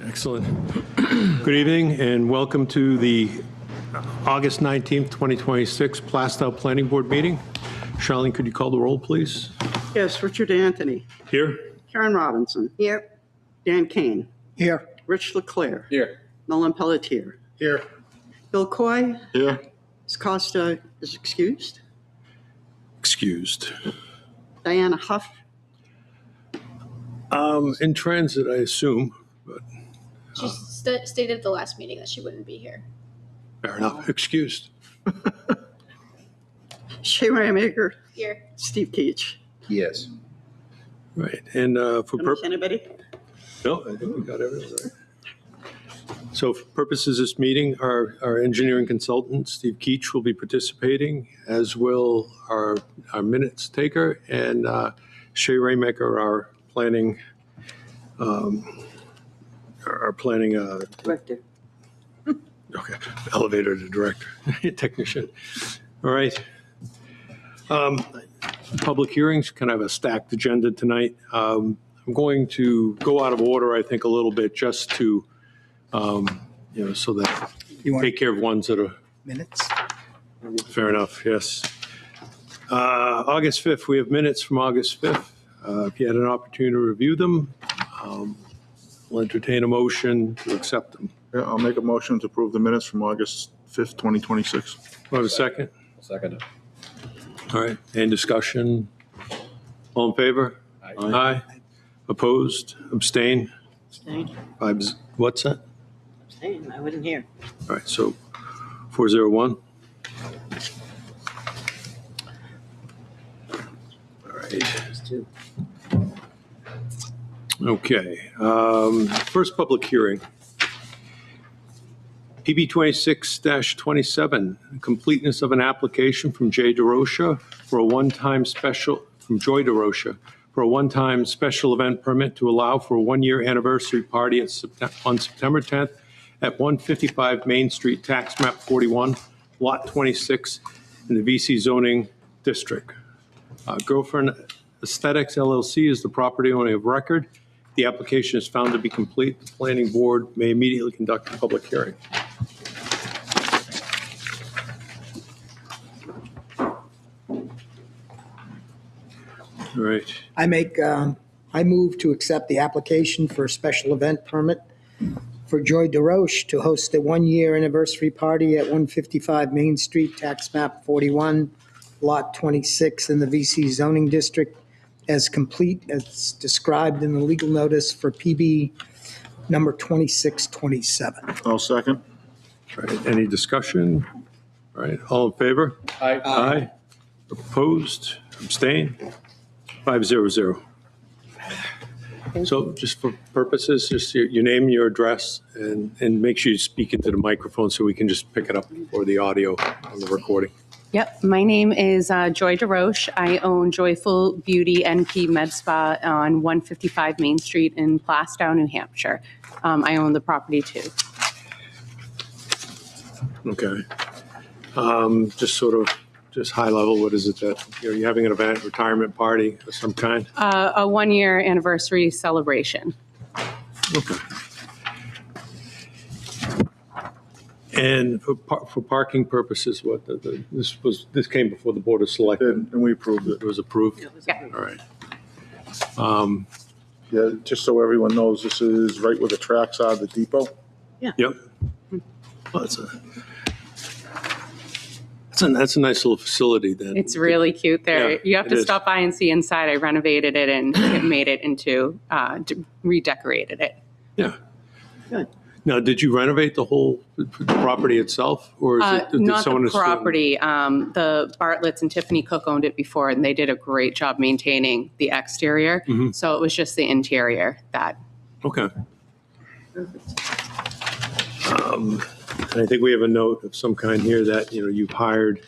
Excellent. Good evening and welcome to the August 19th, 2026 Plastow Planning Board meeting. Charlene, could you call the roll, please? Yes, Richard Anthony. Here. Karen Robinson. Here. Dan Kane. Here. Rich Leclerc. Here. Nolan Pelletier. Here. Bill Coy. Here. Ms. Costa is excused. Excused. Diana Huff. In transit, I assume, but She stated at the last meeting that she wouldn't be here. fair enough. Excused. Shay Raymaker. Here. Steve Keach. Yes. Right. And for Anybody? no, I think we got everyone right. So for purposes of this meeting, our engineering consultant, Steve Keach, will be participating, as will our minutes taker, and Shay Raymaker, our planning Director. okay, elevator to director, technician. All right. Public hearings, kind of a stacked agenda tonight. I'm going to go out of order, I think, a little bit, just to, so that You want take care of ones that are minutes? fair enough, yes. August 5th, we have minutes from August 5th. If you had an opportunity to review them, we'll entertain a motion to accept them. Yeah, I'll make a motion to approve the minutes from August 5th, 2026. Do I have a second? Second it. All right, any discussion? All in favor? Aye. Aye. Opposed? Abstain? Abstain. What's that? Abstain. I wasn't here. All right, so 401. All right. Okay, first public hearing. PB 26-27, completeness of an application from Joy DeRocha for a one-time special event permit to allow for a one-year anniversary party on September 10th at 155 Main Street, tax map 41, lot 26 in the VC zoning district. Girlfriend Aesthetics LLC is the property owner of record. The application is found to be complete. The planning board may immediately conduct a public hearing. All right. I move to accept the application for a special event permit for Joy DeRoche to host a one-year anniversary party at 155 Main Street, tax map 41, lot 26 in the VC zoning district, as complete as described in the legal notice for PB number 2627. I'll second. All right. Any discussion? All right. All in favor? Aye. Aye. Opposed? Abstain? 500. So just for purposes, just your name, your address, and make sure you speak into the microphone so we can just pick it up for the audio on the recording. Yep, my name is Joy DeRoche. I own Joyful Beauty NP Med Spa on 155 Main Street in Plastow, New Hampshire. I own the property too. Okay. Just high level, what is it that you're having an event, retirement party of some kind? A one-year anniversary celebration. Okay. And for parking purposes, what this came before the Board of Selectmen. And we approved it. It was approved? Yeah. All right. Yeah, just so everyone knows, this is right where the tracks are, the depot. Yep. Well, that's a nice little facility then. It's really cute there. Yeah, You have it to is. stop by and see inside. I renovated it and it made it into, redecorated it. Yeah. Good. Now, did you renovate the whole property itself, or is it? did Not someone the assume- property. The Bartletts and Tiffany Cook owned it before, and they did a great job maintaining the exterior. Mhm. So it was just the interior that. Okay. And I think we have a note of some kind here that, you've hired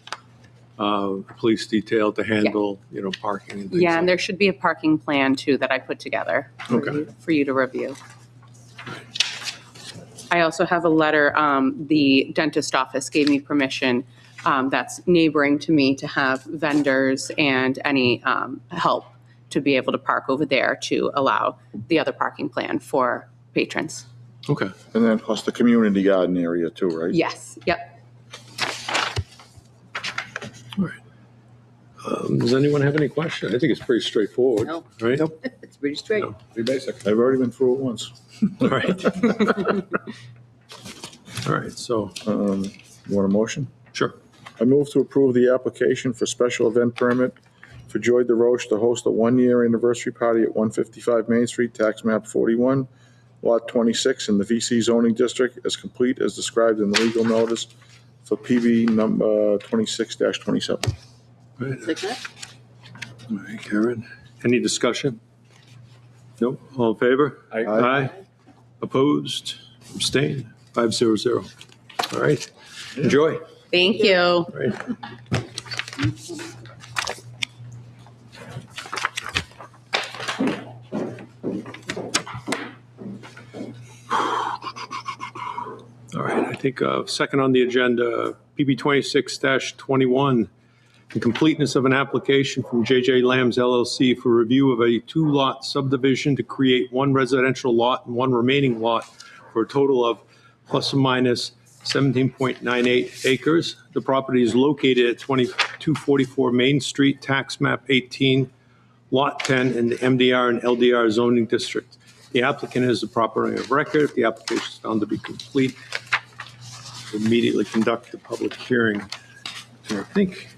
a police detail to handle, parking and things. Yeah, and there should be a parking plan too that I put together Okay. for you to review. I also have a letter, the dentist office gave me permission that's neighboring to me to have vendors and any help to be able to park over there to allow the other parking plan for patrons. Okay. And then plus the community garden area too, right? Yes, yep. All right. Does anyone have any questions? I think it's pretty straightforward, No. right? Nope. It's pretty straight. No. Pretty basic. I've already been through it once. All right. All right, so, You want a motion? sure. I move to approve the application for special event permit for Joy DeRoche to host a one-year anniversary party at 155 Main Street, tax map 41, lot 26 in the VC zoning district, as complete as described in the legal notice for PB number 26-27. All right. Second? All right, Karen. Any discussion? No? All in favor? Aye. Aye. Opposed? Abstained? 500. All right. Enjoy. Thank you. All right. All right, I think second on the agenda, PB 26-21, the completeness of an application from JJ Lambs LLC for review of a two-lot subdivision to create one residential lot and one remaining lot for a total of plus or minus 17.98 acres. The property is located at 2244 Main Street, tax map 18, lot 10 in the MDR and LDR zoning district. The applicant is the property of record. If the application is found to be complete, we'll immediately conduct the public hearing. And I think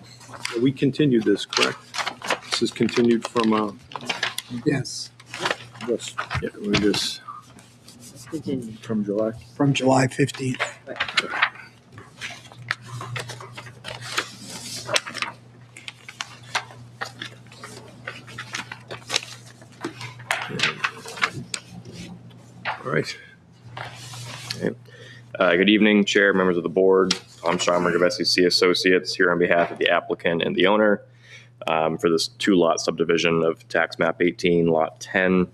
we continued this, correct? This is continued from, Yes, Yes, yeah, we just, Continue. from July. from July 15th. all right. Good evening, Chair, members of the board. I'm Sean of SEC Associates here on behalf of the applicant and the owner for this two-lot subdivision of tax map 18, lot 10.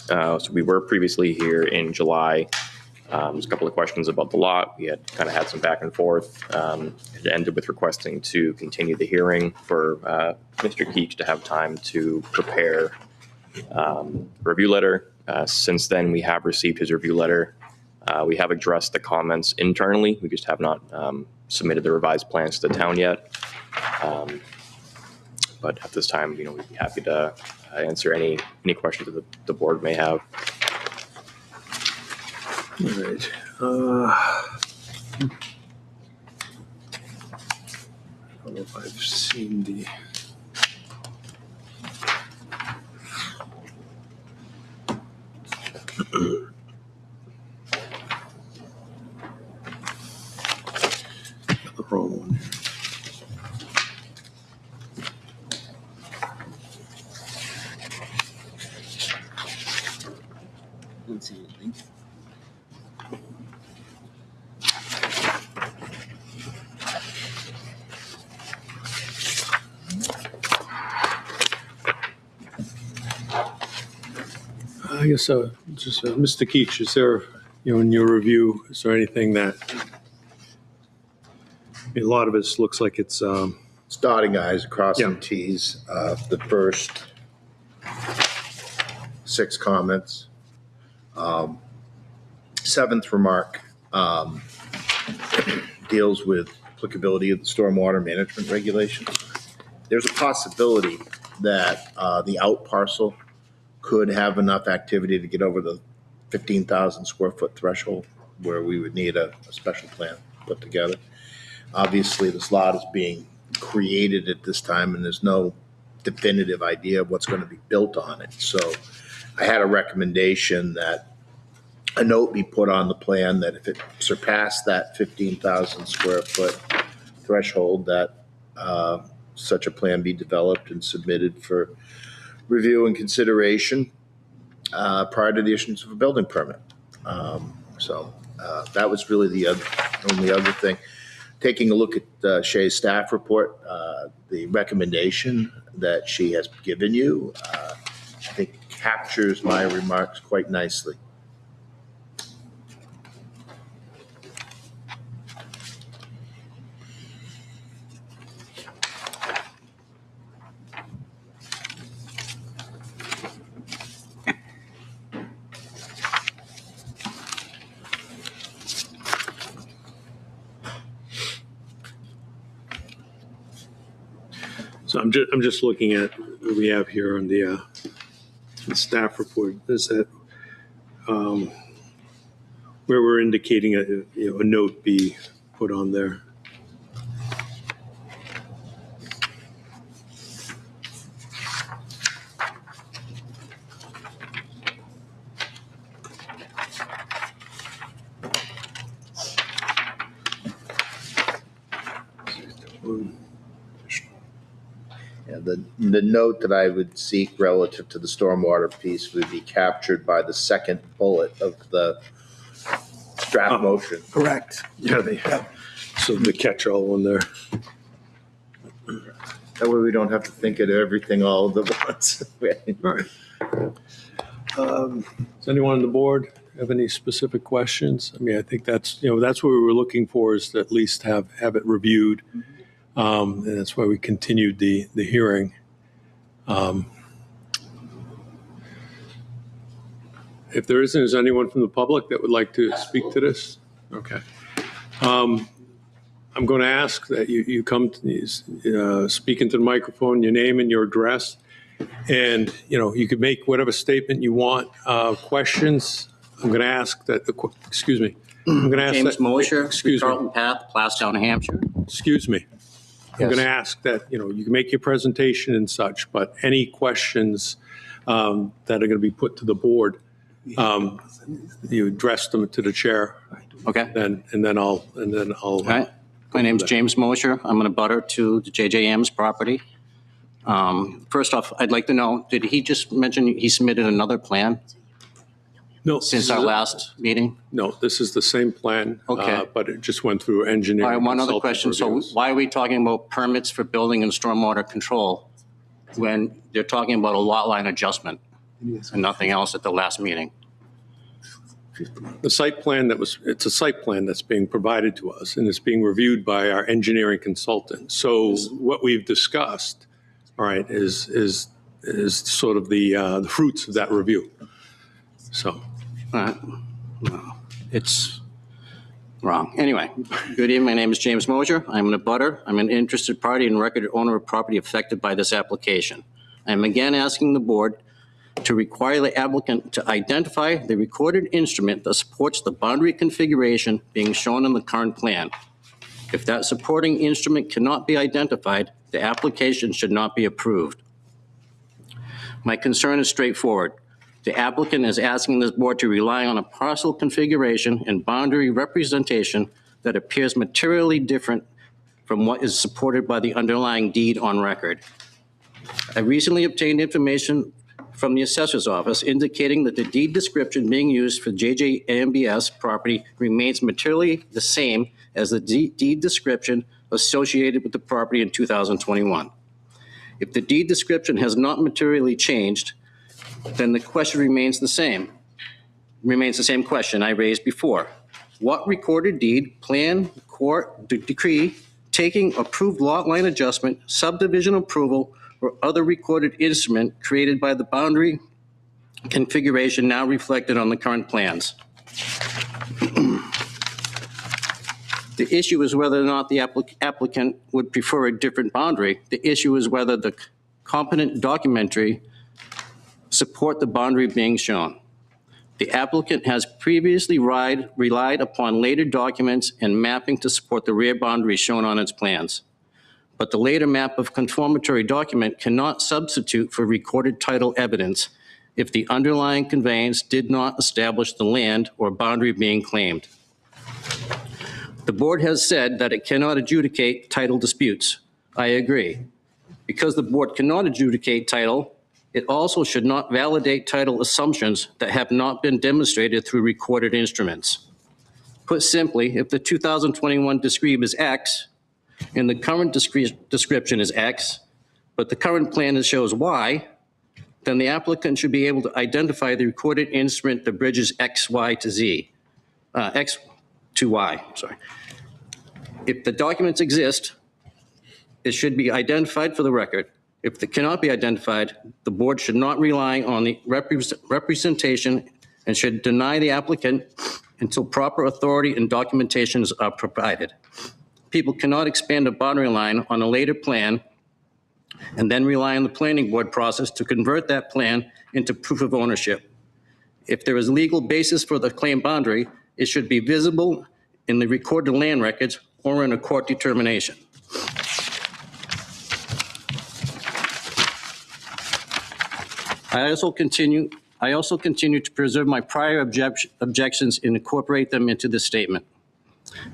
So we were previously here in July. There's a couple of questions about the lot. We had kind of had some back and forth. It ended with requesting to continue the hearing for Mr. Keach to have time to prepare a review letter. Since then, we have received his review letter. We have addressed the comments internally. We just have not submitted the revised plans to the town yet. But at this time, we'd be happy to answer any questions that the board may have. All right. I don't know if I've seen the. Got the wrong one. Don't say anything. I guess just Mr. Keach, is there, in your review, is there anything that, a lot of this looks like it's, It's dotting i's, crossing Yeah. t's. The first 6 comments. Seventh remark deals with applicability of the stormwater management regulations. There's a possibility that the out parcel could have enough activity to get over the 15,000 square foot threshold where we would need a special plan put together. Obviously, this lot is being created at this time and there's no definitive idea of what's going to be built on it. So I had a recommendation that a note be put on the plan that if it surpassed that 15,000 square foot threshold, that such a plan be developed and submitted for review and consideration prior to the issuance of a building permit. So that was really the only other thing. Taking a look at Shay's staff report, the recommendation that she has given you, I think captures my remarks quite nicely. I'm just looking at what we have here on the staff report. Is that where we're indicating a note be put on there? Yeah, the note that I would seek relative to the stormwater piece would be captured by the second bullet of the draft motion. Correct. Yeah, so the catch-all one there. That way we don't have to think of everything all at once. All right. Does anyone on the board have any specific questions? I mean, I think that's what we were looking for, is to at least have it reviewed. And that's why we continued the hearing. If there isn't, is anyone from the public that would like to speak to this? Okay. I'm going to ask that you come to speak into the microphone, your name and your address, and you could make whatever statement you want. Questions? I'm going to ask that. Excuse me. I'm going to ask James that. Mosher, Excuse me. Carlton Path, Plastow, New Hampshire. Excuse me. I'm going to ask that, you can make your presentation and such, but any questions that are going to be put to the board, you address them to the chair. Okay. And then I'll. All right. My name's James Mosher. I'm an abutter to the J.J. Ames property. First off, I'd like to know, did he just mention he submitted another plan No. since our last meeting? No, this is the same plan. Okay. But it just went through engineering. All right, one other consultant question. So reviews. why are we talking about permits for building and stormwater control when they're talking about a lot line adjustment and nothing else at the last meeting? The site plan it's a site plan that's being provided to us, and it's being reviewed by our engineering consultant. So what we've discussed, all right, is sort of the fruits of that review. So. All right. No, it's wrong. Anyway, good evening. My name is James Mosher. I'm an abutter. I'm an interested party and record owner of property affected by this application. I'm again asking the board to require the applicant to identify the recorded instrument that supports the boundary configuration being shown on the current plan. If that supporting instrument cannot be identified, the application should not be approved. My concern is straightforward. The applicant is asking this board to rely on a parcel configuration and boundary representation that appears materially different from what is supported by the underlying deed on record. I recently obtained information from the assessor's office indicating that the deed description being used for JJ AMBS property remains materially the same as the deed description associated with the property in 2021. If the deed description has not materially changed, then the question remains the same question I raised before. What recorded deed, plan, court, decree, taking approved lot line adjustment, subdivision approval, or other recorded instrument created by the boundary configuration now reflected on the current plans? The issue is whether or not the applicant would prefer a different boundary. The issue is whether the competent documentary support the boundary being shown. The applicant has previously relied upon later documents and mapping to support the rear boundary shown on its plans. But the later map of conformatory document cannot substitute for recorded title evidence if the underlying conveyance did not establish the land or boundary being claimed. The board has said that it cannot adjudicate title disputes. I agree. Because the board cannot adjudicate title, it also should not validate title assumptions that have not been demonstrated through recorded instruments. Put simply, if the 2021 describe is X, and the current description is X, but the current plan shows Y, then the applicant should be able to identify the recorded instrument that bridges X, Y to Z, X to Y, sorry. If the documents exist, it should be identified for the record. If they cannot be identified, the board should not rely on the representation and should deny the applicant until proper authority and documentations are provided. People cannot expand a boundary line on a later plan and then rely on the planning board process to convert that plan into proof of ownership. If there is legal basis for the claim boundary, it should be visible in the recorded land records or in a court determination. I also continue to preserve my prior objections and incorporate them into the statement.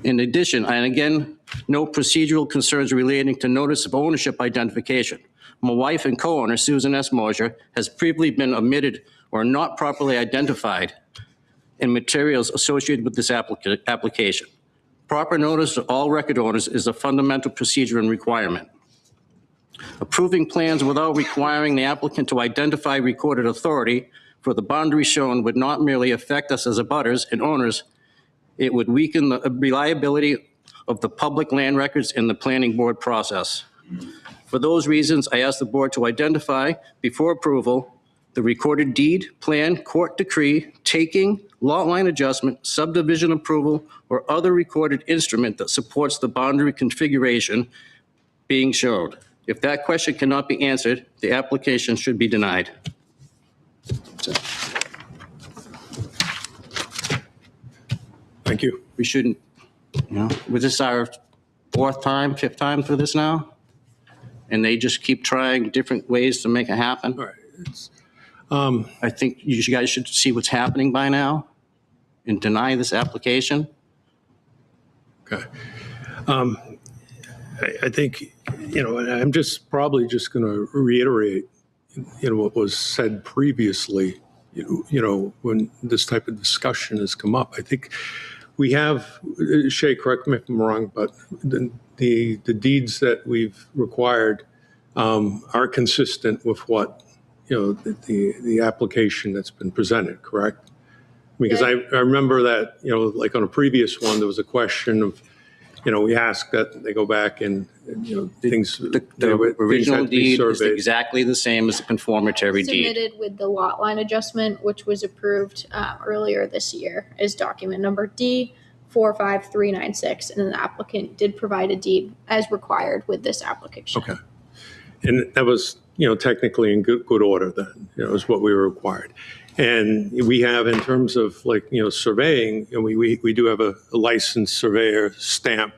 In addition, and again, no procedural concerns relating to notice of ownership identification. My wife and co-owner, Susan S. Mosier, has previously been omitted or not properly identified in materials associated with this application. Proper notice to all record owners is a fundamental procedure and requirement. Approving plans without requiring the applicant to identify recorded authority for the boundary shown would not merely affect us as abutters and owners, it would weaken the reliability of the public land records in the planning board process. For those reasons, I ask the board to identify, before approval, the recorded deed, plan, court decree, taking, lot line adjustment, subdivision approval, or other recorded instrument that supports the boundary configuration being showed. If that question cannot be answered, the application should be denied. Thank you. We shouldn't, was this our fourth time, fifth time for this now? And they just keep trying different ways to make it happen? All right. I think you guys should see what's happening by now and deny this application. Okay. I think, and I'm probably just going to reiterate, what was said previously, when this type of discussion has come up. I think we have, Shay, correct me if I'm wrong, but the deeds that we've required are consistent with what, the application that's been presented, correct? Because I remember that, like on a previous one, there was a question of, we ask that they go back and things. The original deed is exactly the same as the conformatory deed. Submitted with the lot line adjustment, which was approved earlier this year, is document number D45396, and the applicant did provide a deed as required with this application. Okay. And that was, technically in good order then, is what we were required. And we have, in terms of surveying, we do have a licensed surveyor stamp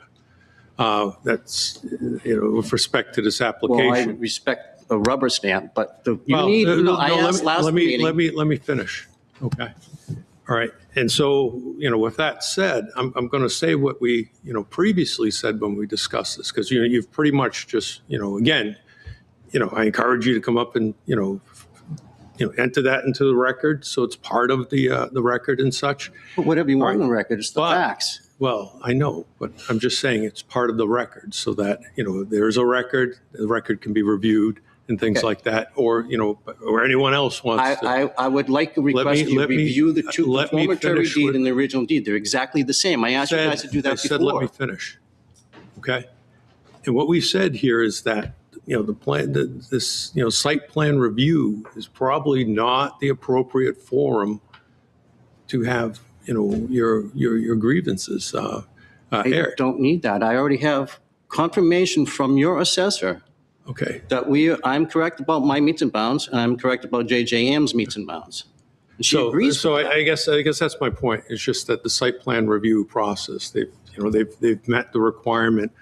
that's, with respect to this application. Well, I would respect a rubber stamp, but I asked last meeting. Let me finish. Okay. All right. And so, with that said, I'm going to say what we, previously said when we discussed this, because, you've pretty much just, again, I encourage you to come up and, enter that into the record, so it's part of the record and such. But whatever you want in the record, it's the facts. Well, I know, but I'm just saying it's part of the record, so that there's a record, the record can be reviewed and things like that, or or anyone else wants to. I would like to request you review the two conformatory deed and the original deed. They're exactly the same. I asked you guys to do that before. Let me finish. Okay, and what we said here is that. The plan, this site plan review is probably not the appropriate forum to have your grievances aired. I don't need that. I already have confirmation from your assessor. Okay. That I'm correct about my meets and bounds, and I'm correct about JJM's meets and bounds. And she agrees. So I guess that's my point. It's just that the site plan review process, they've met the requirement.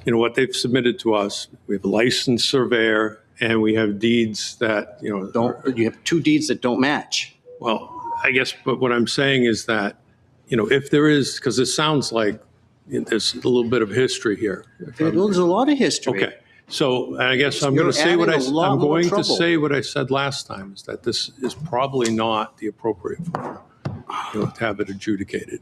What they've submitted to us, we have a licensed surveyor and we have deeds that, you have two deeds that don't match. Well, I guess, but what I'm saying is that, if there is, because it sounds like there's a little bit of history here. There's a lot of history. Okay. So I guess I'm going to say what I said last time, is that this is probably not the appropriate forum to have it adjudicated.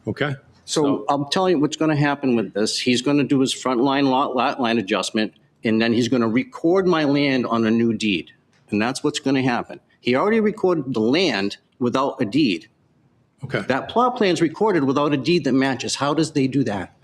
Okay. So I'm telling you what's going to happen with this. He's going to do his front line lot line adjustment, and then he's going to record my land on a new deed. And that's what's going to happen. He already recorded the land without a deed. Okay. That plot plan's recorded without a deed that matches. How does they do that?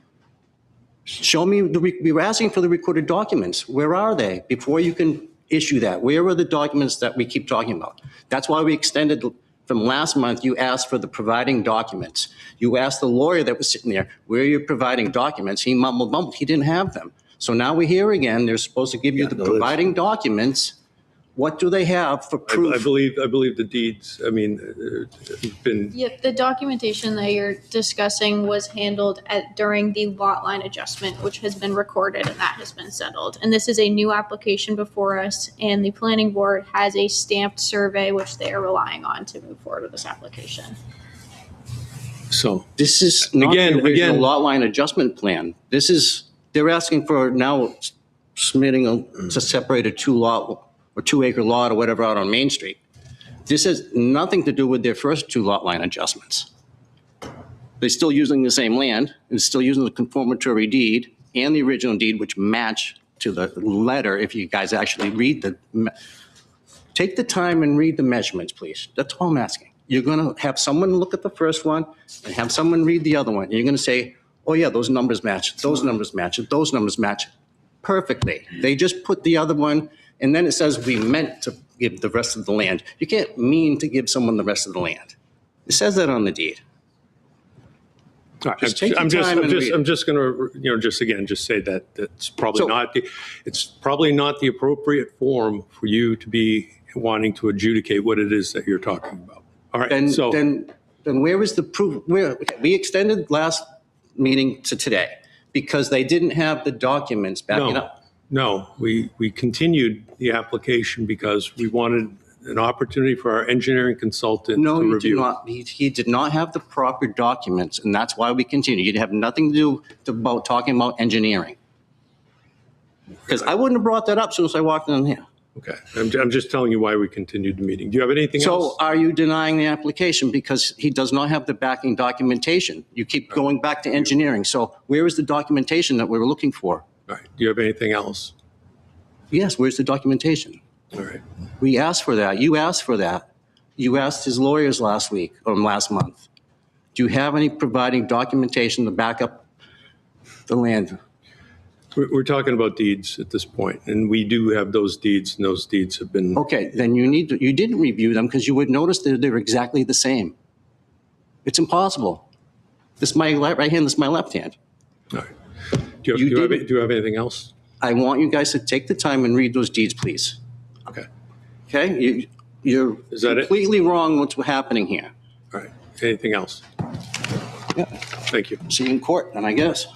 Show me, we were asking for the recorded documents. Where are they before you can issue that? Where are the documents that we keep talking about? That's why we extended. From last month, you asked for the providing documents. You asked the lawyer that was sitting there, where are you providing documents? He mumbled. He didn't have them. So now we're here again. They're supposed to give you the providing documents. What do they have for I proof? believe the deeds, I mean, have been, Yep, the documentation that you're discussing was handled during the lot line adjustment, which has been recorded and that has been settled. And this is a new application before us, and the planning board has a stamped survey which they are relying on to move forward with this application. so, This is not Again- the original again- lot line adjustment plan. This is, they're asking for now submitting to separate a 2-lot or 2-acre lot or whatever out on Main Street. This has nothing to do with their first 2 lot line adjustments. They're still using the same land, and still using the conformatory deed and the original deed, which match to the letter if you guys actually read take the time and read the measurements, please. That's all I'm asking. You're going to have someone look at the first one and have someone read the other one. And you're going to say, oh yeah, those numbers match, those numbers match, those numbers match perfectly. They just put the other one, and then it says we meant to give the rest of the land. You can't mean to give someone the rest of the land. It says that on the deed. Just take the time and read. I'm just going to, just say that it's probably not the appropriate forum for you to be wanting to adjudicate what it is that you're talking about. All right, Then, so. then where is the proof? We extended last meeting to today because they didn't have the documents backing up. No, we continued the application because we wanted an opportunity for our engineering consultant No, to you review. did not. He did not have the proper documents, and that's why we continued. You'd have nothing to do about talking about engineering. Because I wouldn't have brought that up as soon as I walked in here. Okay, I'm just telling you why we continued the meeting. Do you have anything So else? are you denying the application because he does not have the backing documentation? You keep going back to engineering. So where is the documentation that we were looking for? All right, do you have anything else? Yes, where's the documentation? All right, We asked for that. You asked for that. You asked his lawyers last week or last month. Do you have any providing documentation to back up the land? we're talking about deeds at this point, and we do have those deeds, and those deeds have been, Okay, then you didn't review them because you would notice that they're exactly the same. It's impossible. This is my right hand, this is my left hand. all right. Do You you didn't- have anything else? I want you guys to take the time and read those deeds, please. Okay, Okay? You're Is that it? completely wrong what's happening here. all right. Anything else? Yeah. Thank you. See you in court, then I guess.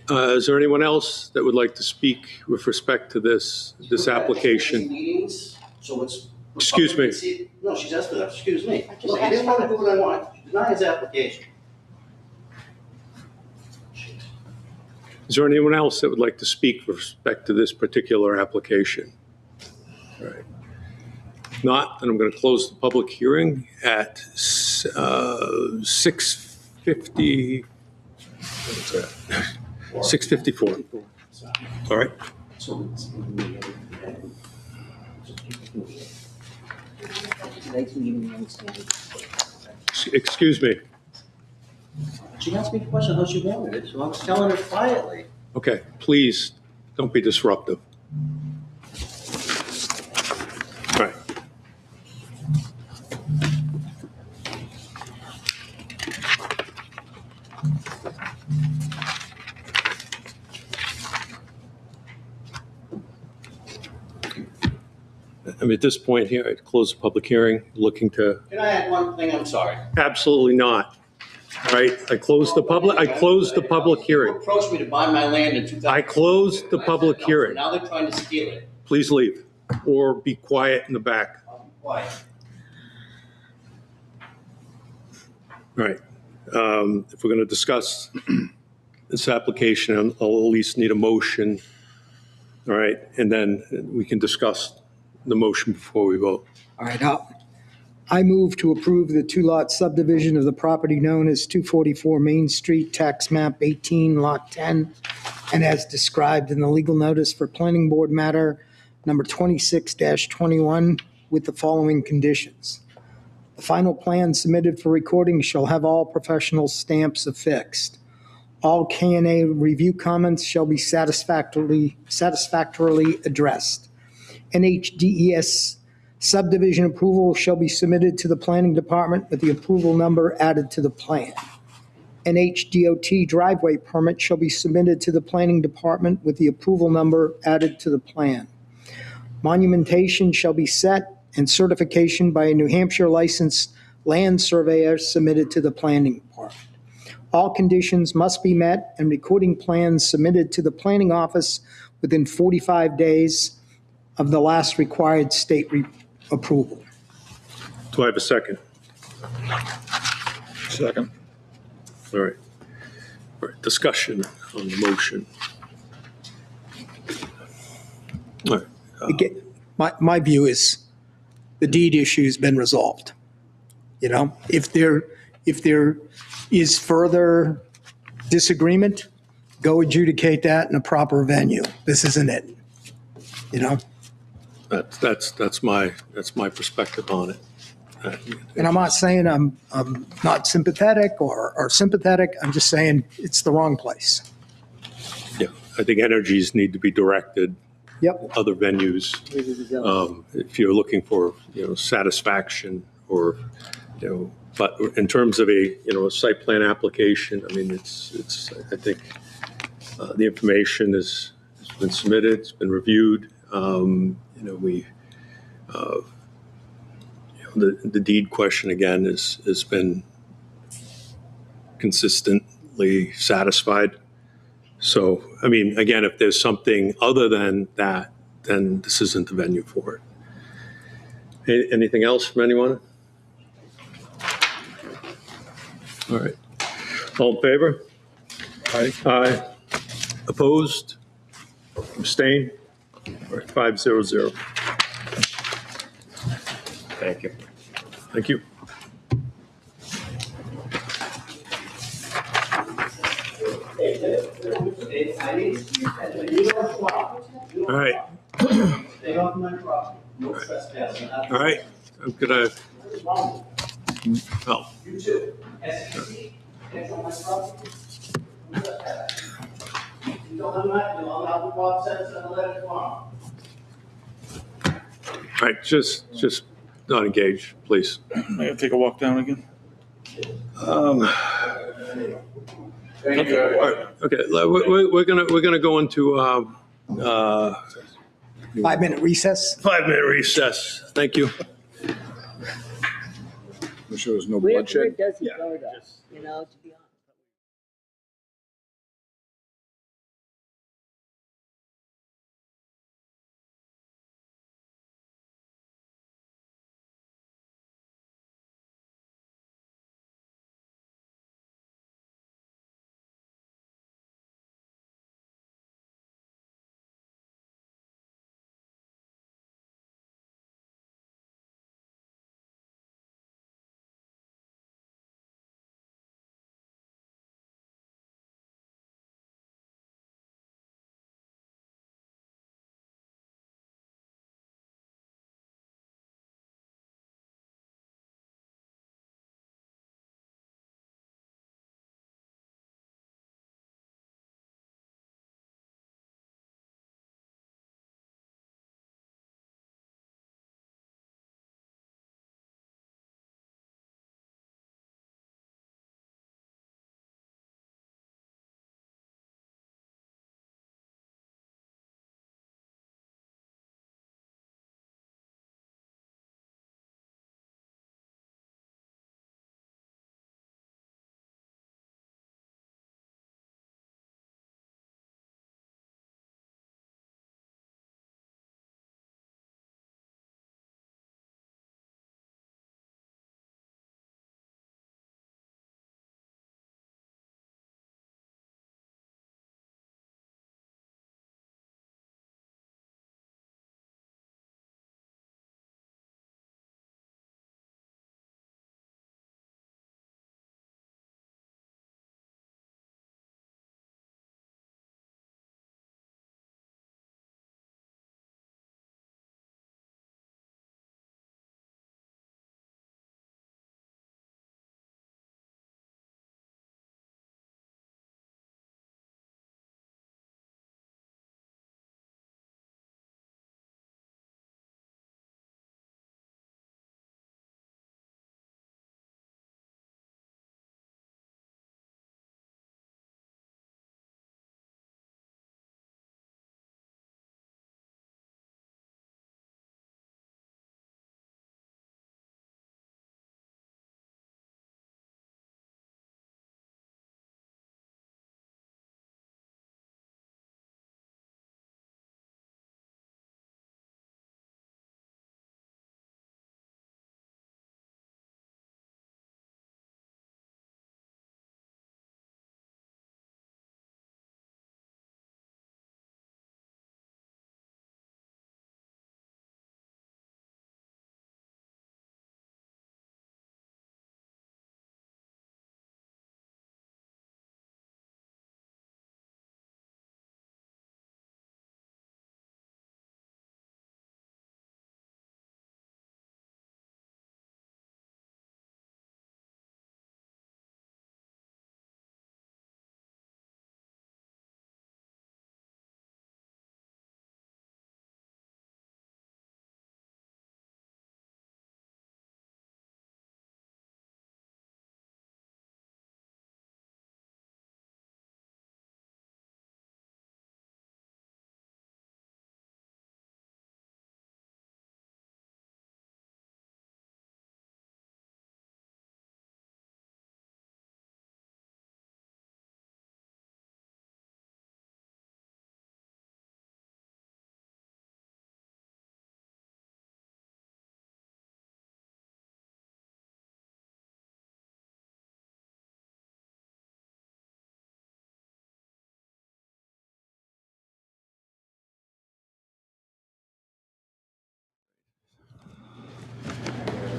Is there anyone else that would like to speak with respect to this application? Meetings, so it's. Excuse me. No, she's asked for that. Excuse me. Look, I didn't want to do what I want. Deny his application. Is there anyone else that would like to speak with respect to this particular application? All right. If not, then I'm going to close the public hearing at 6:50. What is that? 6:54. All right. Excuse me. She asked me a question how she wanted it, so I was telling her quietly. Okay, please don't be disruptive. All right. I mean, at this point here, I'd close the public hearing, looking to, Can I add one thing? I'm sorry. absolutely not. All right, I closed the public hearing. You approached me to buy my land in 2000. I closed the public hearing. Now they're trying to steal it. Please leave, or be quiet in the back. I'll be quiet. All right. If we're going to discuss this application, I'll at least need a motion. All right, and then we can discuss the motion before we vote. All right, I move to approve the 2-lot subdivision of the property known as 244 Main Street, tax map 18, lot 10, and as described in the legal notice for planning board matter number 26-21 with the following conditions. The final plan submitted for recording shall have all professional stamps affixed. All K&A review comments shall be satisfactorily addressed. NHDES subdivision approval shall be submitted to the planning department with the approval number added to the plan. NHDOT driveway permit shall be submitted to the planning department with the approval number added to the plan. Monumentation shall be set and certification by a New Hampshire licensed land surveyor submitted to the planning department. All conditions must be met and recording plans submitted to the planning office within 45 days of the last required state approval. Do I have a second? Second. All right. All right, discussion on the motion. All right. Again, my view is the deed issue's been resolved. You know, if there is further disagreement, go adjudicate that in a proper venue. This isn't it. You know, That's my perspective on it. and I'm not saying I'm not sympathetic or sympathetic. I'm just saying it's the wrong place. Yeah, I think energies need to be directed Yep. other venues. Where did it go? If you're looking for, satisfaction or, but in terms of a site plan application, I mean, it's I think the information has been submitted, it's been reviewed. The deed question again has been consistently satisfied. So, I mean, again, if there's something other than that, then this isn't the venue for it. Anything else from anyone? All right. All in favor? Aye. Aye. Opposed? Abstain? All right, 500. Thank you. Thank you. All right. All right. I'm gonna. Oh. All right, just not engage, please. I gotta take a walk down again. All right, okay, we're gonna go into 5-minute recess. 5-minute recess. Thank you. Make sure there's no Where bloodshed. does it Yeah, go to, to be honest?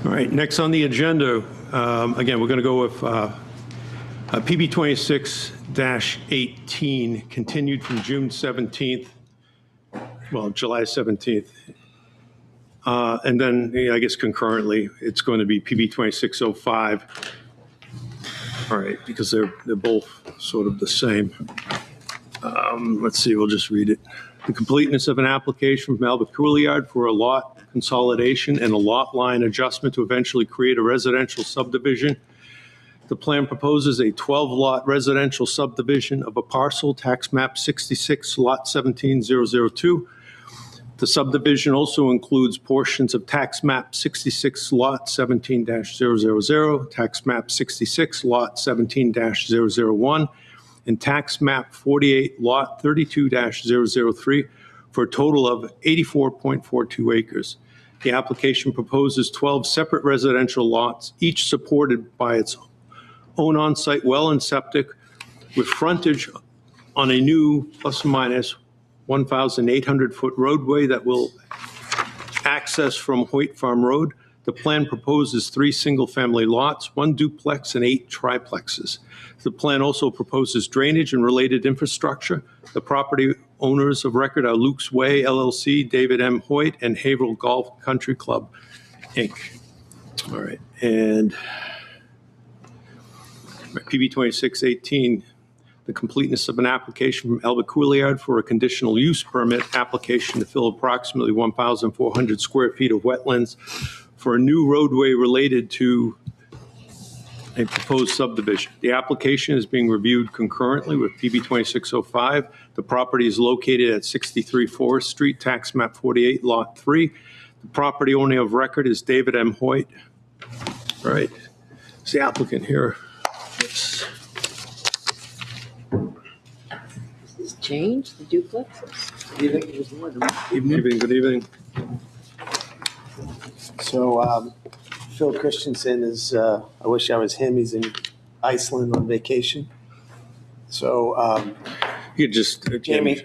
All right, next on the agenda, again, we're going to go with PB 26-18, continued from June 17th, well, July 17th. And then, I guess concurrently, it's going to be PB 2605. All right, because they're both sort of the same. Let's see, we'll just read it. The completeness of an application from Albert Couillard for a lot consolidation and a lot line adjustment to eventually create a residential subdivision. The plan proposes a 12-lot residential subdivision of a parcel, tax map 66, lot 17002. The subdivision also includes portions of tax map 66, lot 17-000, tax map 66, lot 17-001, and tax map 48, lot 32-003, for a total of 84.42 acres. The application proposes 12 separate residential lots, each supported by its own on-site well and septic, with frontage on a new plus or minus 1,800-foot roadway that will access from Hoyt Farm Road. The plan proposes 3 single-family lots, 1 duplex, and 8 triplexes. The plan also proposes drainage and related infrastructure. The property owners of record are Luke's Way LLC, David M. Hoyt, and Haverhill Golf Country Club, Inc. All right, and PB 2618, the completeness of an application from Albert Couillard for a conditional use permit application to fill approximately 1,400 square feet of wetlands for a new roadway related to a proposed subdivision. The application is being reviewed concurrently with PB 2605. The property is located at 63 Forest Street, tax map 48, lot 3. The property owner of record is David M. Hoyt. All right, it's the applicant here. Oops. Is this change, the duplexes? You think it was more than one? Evening, good evening. So Phil Christensen is, I wish I was him, he's in Iceland on vacation. So You could just, Jamie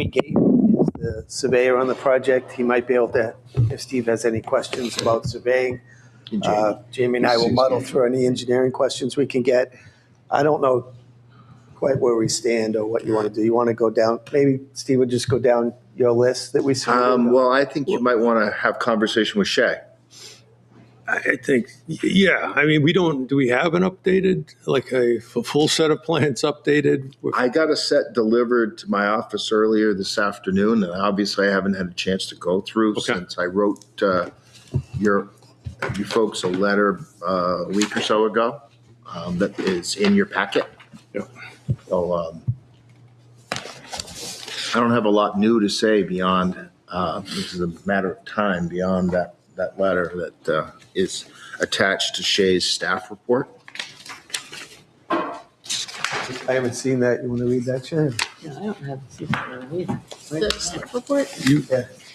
Gate is the surveyor on the project. He might be able to, if Steve has any questions about surveying. Jamie and I will muddle through any engineering questions we can get. I don't know quite where we stand or what you want to do. You want to go down, maybe Steve would just go down your list that we submitted? Well, I think you might want to have conversation with Shay. I think, yeah, I mean, do we have an updated, like a full set of plans updated? I got a set delivered to my office earlier this afternoon, and obviously I haven't had a chance to go through Okay. since I wrote you folks a letter a week or so ago that is in your packet. Yeah. So I don't have a lot new to say beyond, this is a matter of time beyond that letter that is attached to Shay's staff report. I haven't seen that. You want to read that, Shay? Yeah, I don't have this either. The staff report.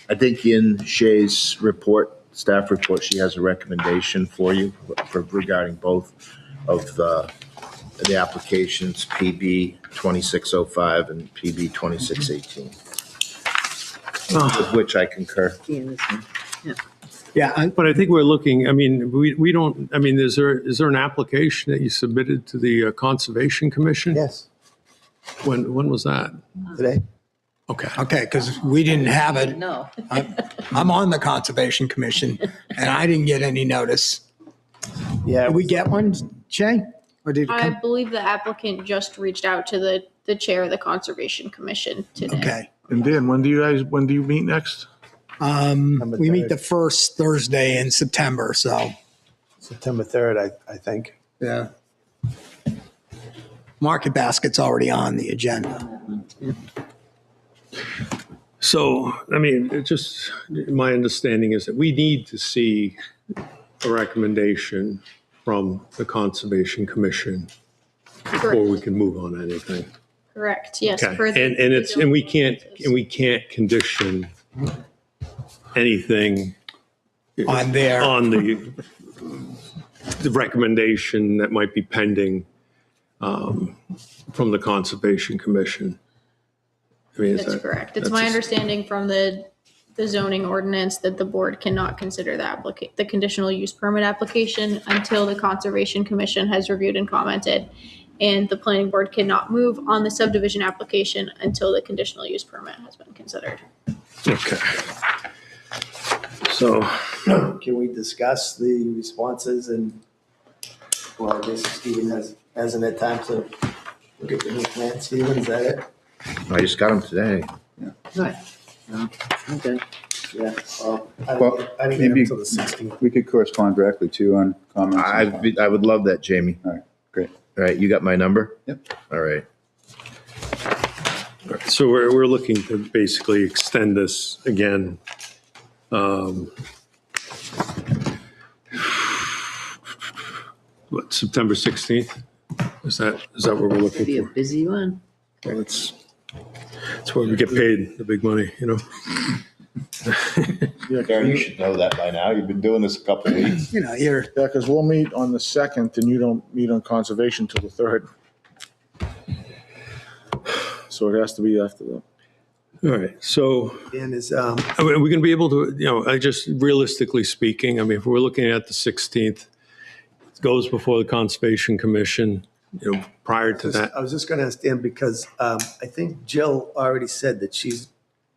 I think in Shay's report, staff report, she has a recommendation for you regarding both of the applications, PB 2605 and PB 2618, with which I concur. Seeing this one. Yeah, But I think we're looking, I mean, we don't, I mean, is there an application that you submitted to the Conservation Commission? Yes, When was that? today. okay, because we didn't have it. No. I'm on the Conservation Commission, and I didn't get any notice. Yeah, Did we get one, Shay? Or did it I come? believe the applicant just reached out to the chair of the Conservation Commission today. Okay. And Dan, when do you meet next? We meet the first Thursday in September, so, September 3rd, I think. yeah. Market Basket's already on the agenda. So, I mean, my understanding is that we need to see a recommendation from the Conservation Commission before we can move on anything. Correct, yes. Okay, per the- and we can't condition anything On there. on the recommendation that might be pending from the Conservation Commission. I mean, is That's that- correct. It's that's my just- understanding from the the zoning ordinance that the board cannot consider the conditional use permit application until the Conservation Commission has reviewed and commented. And the planning board cannot move on the subdivision application until the conditional use permit has been considered. Okay. So, Can we discuss the responses and, well, I guess Stephen hasn't had time to look at the new plan. Stephen, is that it? I just got them today. Right. Okay. Yeah. Well, Well, I didn't get maybe- until the 16th. We could correspond directly too on comments. I would love that, Jamie. All right, great. All right, you got my number? Yep. All right. so we're looking to basically extend this again. What, September 16th? Is that what we're Could looking be a for? busy one. Well, that's where we get paid the big money, you know? Darren, you should know that by now. You've been doing this a couple of weeks. You know, you're, Yeah, because we'll meet on the 2nd and you don't meet on conservation till the 3rd. So it has to be after that. All right, so And is, are we going to be able to, I just realistically speaking, I mean, if we're looking at the 16th, it goes before the Conservation Commission, prior to that. I was just going to ask Dan because I think Jill already said that she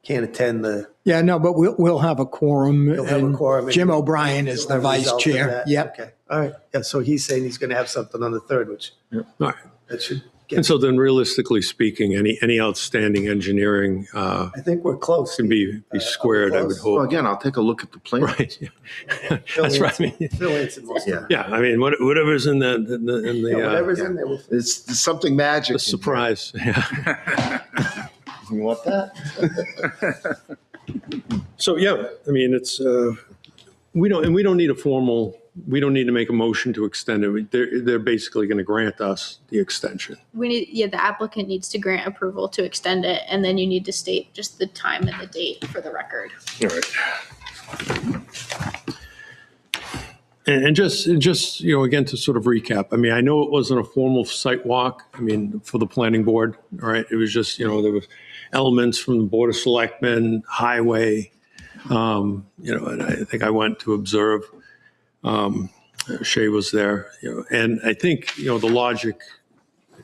can't attend the. yeah, no, but we'll have a quorum. You'll have a and quorum and Jim O'Brien is the As a vice result of chair. that. Yep. Okay. All right. Yeah. So he's saying he's going to have something on the 3rd, which All right. that should And get. so then realistically speaking, any outstanding engineering I think we're close. can be squared, I would close. Well, hope. again, I'll take a look at the plan. Right, yeah. That's right. I mean, Phil answered most of Yeah. it. yeah, I mean, whatever's in the Yeah, whatever's in there, we'll fix. It's something magic. the surprise, yeah. You want that? So, yeah, I mean, it's, we don't need a formal, we don't need to make a motion to extend it. They're basically going to grant us the extension. The applicant needs to grant approval to extend it, and then you need to state just the time and the date for the record. All right. And just, again, to sort of recap, I mean, I know it wasn't a formal site walk, I mean, for the planning board, all right? It was just, there was elements from the Board of Selectmen, highway, and I think I went to observe. Shay was there, and I think, the logic,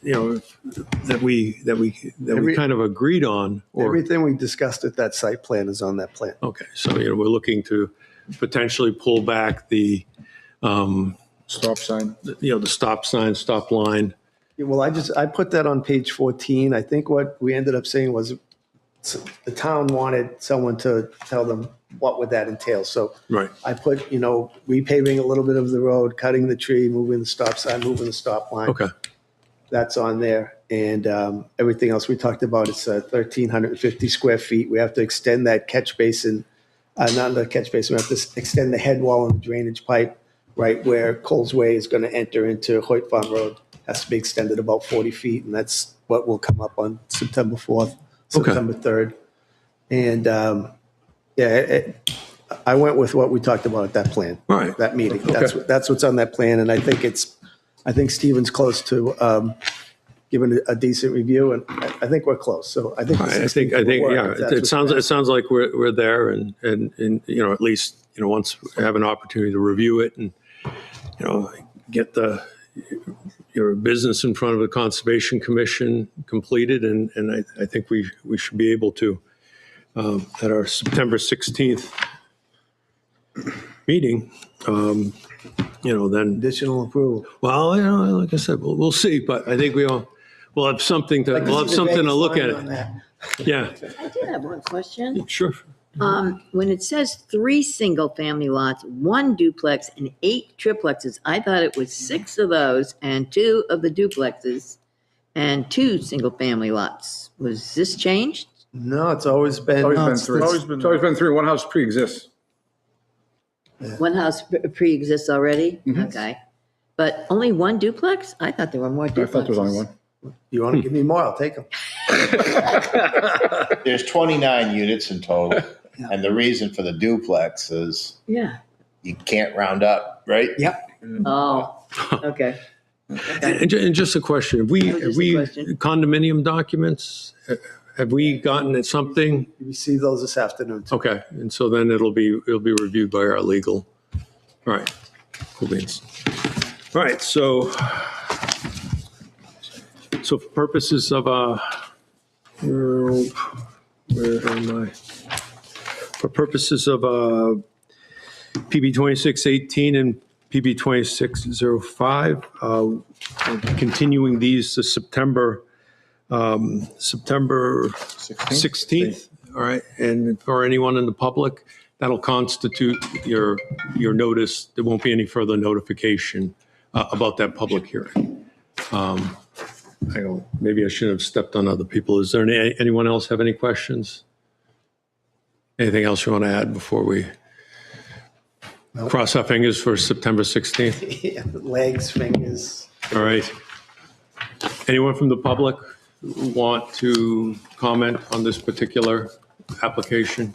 that we kind of agreed on, or, Everything we discussed at that site plan is on that plan. okay, so, we're looking to potentially pull back the, Stop sign. the stop sign, stop line. Yeah, well, I put that on page 14. I think what we ended up saying was the town wanted someone to tell them what would that entail. So Right. I put, repaving a little bit of the road, cutting the tree, moving the stop sign, moving the stop line. Okay. That's on there. And everything else we talked about, it's 1,350 square feet. We have to extend that catch basin, not the catch basin, we have to extend the head wall and the drainage pipe right where Coles Way is going to enter into Hoyt Farm Road. Has to be extended about 40 feet, and that's what will come up on September 4th, Okay. September 3rd. And I went with what we talked about at that plan. All right. That meeting. That's what's on that plan, and I think Stephen's close to giving a decent review, and I think we're close. So I think. All right, I think, yeah, it sounds like we're there, and at least, once we have an opportunity to review it and, get your business in front of the Conservation Commission completed, and I think we should be able to, at our September 16th meeting, then, Additional approval. well, like I said, we'll see, but I think we'll have something to, look at it. Yeah, I did have one question. sure. When it says 3 single-family lots, 1 duplex, and 8 triplexes, I thought it was 6 of those and 2 of the duplexes and 2 single-family lots. Was this changed? No, it's always been. It's always been three. One house pre-exists. One house pre-exists already? Okay. But only 1 duplex? I thought there were more duplexes. I thought there was only one. You want to give me more? I'll take them. There's 29 units in total, and the reason for the duplex is Yeah. you can't round up, right? Yep. Oh, okay. And just a question, have we Just a question. condominium documents, have we gotten something? You received those this afternoon. too. Okay, and so then it'll be reviewed by our legal. All right, cool beans. All right, so for purposes of, where am I? For purposes of PB 2618 and PB 2605, continuing these to September 16th. All right, and for anyone in the public, that'll constitute your notice. There won't be any further notification about that public hearing. Maybe I shouldn't have stepped on other people. Is there anyone else have any questions? Anything else you want to add before we cross our fingers for September 16th? Legs, fingers. All right. Anyone from the public want to comment on this particular application?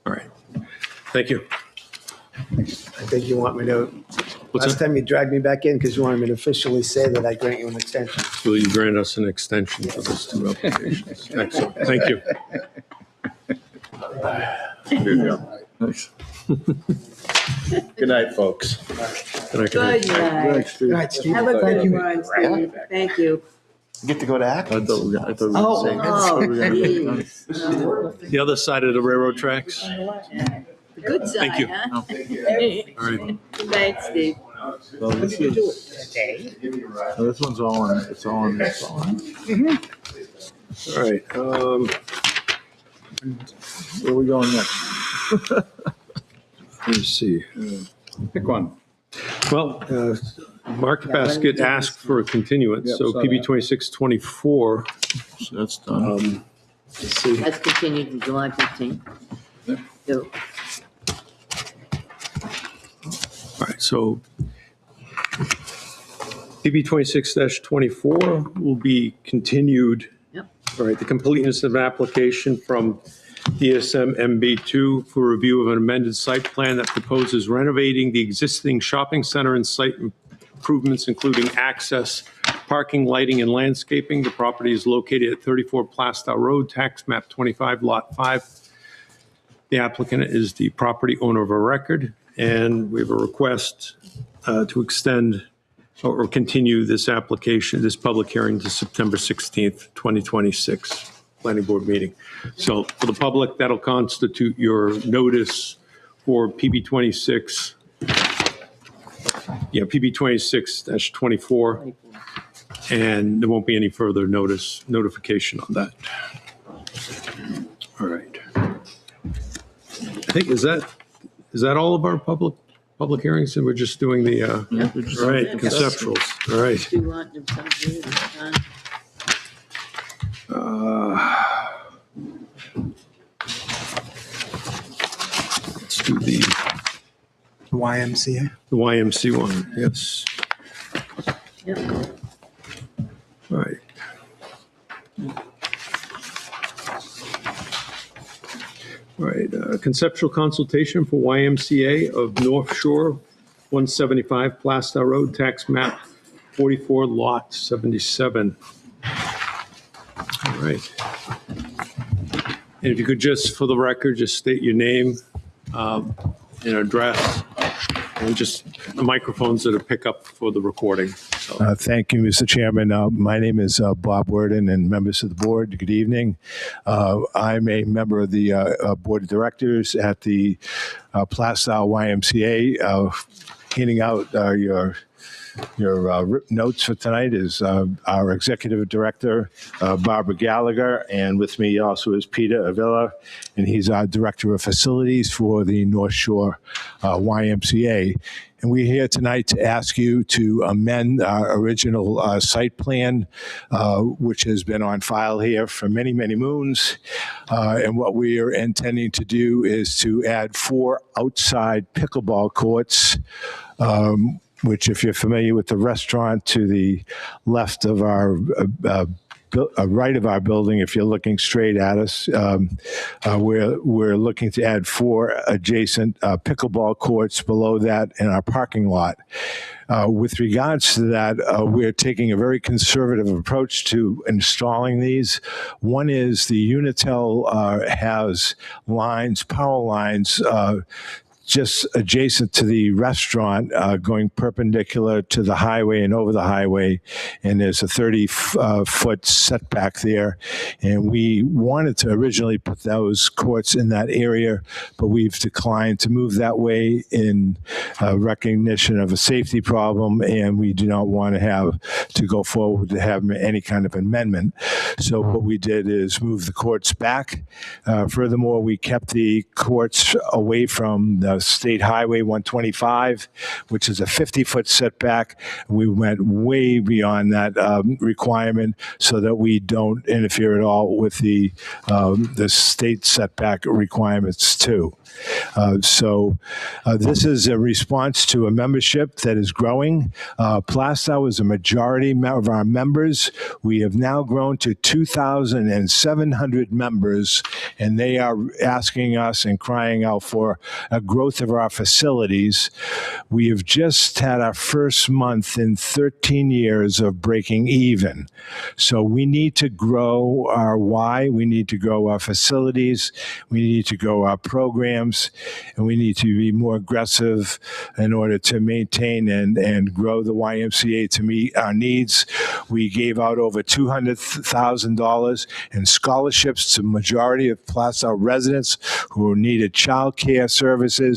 All right. Thank you. I think you want me to, What's last that? time you dragged me back in because you wanted me to officially say that I grant you an extension. Will you grant us an extension for those two applications? Excellent. Thank you. Thanks. Good night, folks. Good night, good night. Good night. Good night, Steve. Have a Thank good you. one, Steve. Thank you. You get to go to Atkins. I thought we were Oh, saying. geez. The other side of the railroad tracks. The good side, Thank you. huh? All right. Good night, Steve. Well, this one's all on, it's all on, it's all on. All right. Where are we going next? Let's see. Pick one. Well, Market Basket asked for a continuance, Yep, so saw PB that. 2624. So that's done. Let's see. That's continued to July 15th. Yeah. So, All right, so PB 26-24 will be continued. Yep. All right, the completeness of application from DSM MB2 for review of an amended site plan that proposes renovating the existing shopping center and site improvements, including access, parking, lighting, and landscaping. The property is located at 34 Plastow Road, tax map 25, lot 5. The applicant is the property owner of a record, and we have a request to extend or continue this application, this public hearing to September 16th, 2026, planning board meeting. So for the public, that'll constitute your notice for PB 26, PB 26-24, and there won't be any further notification on that. All right. I think, is that all of our public hearings, and we're just doing the, all right, conceptuals, all right. 2 lot of subdivision is done. Let's do the YMCA. YMC one, yes. Yep. All right. All right, conceptual consultation for YMCA of North Shore, 175 Plastow Road, tax map 44, lot 77. All right. And if you could just, for the record, just state your name and address, and just the microphones that are pick up for the recording. So, Thank you, Mr. Chairman. My name is Bob Worden, and members of the board, good evening. I'm a member of the board of directors at the Plastow YMCA. Handing out your notes for tonight is our executive director, Barbara Gallagher, and with me also is Peter Avila, and he's our director of facilities for the North Shore YMCA. And we're here tonight to ask you to amend our original site plan, which has been on file here for many, many moons. And what we are intending to do is to add 4 outside pickleball courts, which, if you're familiar with the restaurant to the left of our right of our building, if you're looking straight at us, we're looking to add 4 adjacent pickleball courts below that in our parking lot. With regards to that, we're taking a very conservative approach to installing these. One is the Unitel has power lines, just adjacent to the restaurant, going perpendicular to the highway and over the highway, and there's a 30-foot setback there. And we wanted to originally put those courts in that area, but we've declined to move that way in recognition of a safety problem, and we do not want to have to go forward to have any kind of amendment. So what we did is move the courts back. Furthermore, we kept the courts away from the State Highway 125, which is a 50-foot setback. We went way beyond that requirement so that we don't interfere at all with the state setback requirements too. So this is a response to a membership that is growing. Plastow is a majority of our members. We have now grown to 2,700 members, and they are asking us and crying out for a growth of our facilities. We have just had our first month in 13 years of breaking even. So we need to grow our why. We need to grow our facilities. We need to grow our programs. And we need to be more aggressive in order to maintain and grow the YMCA to meet our needs. We gave out over $200,000 in scholarships to the majority of Plastow residents who needed child care services,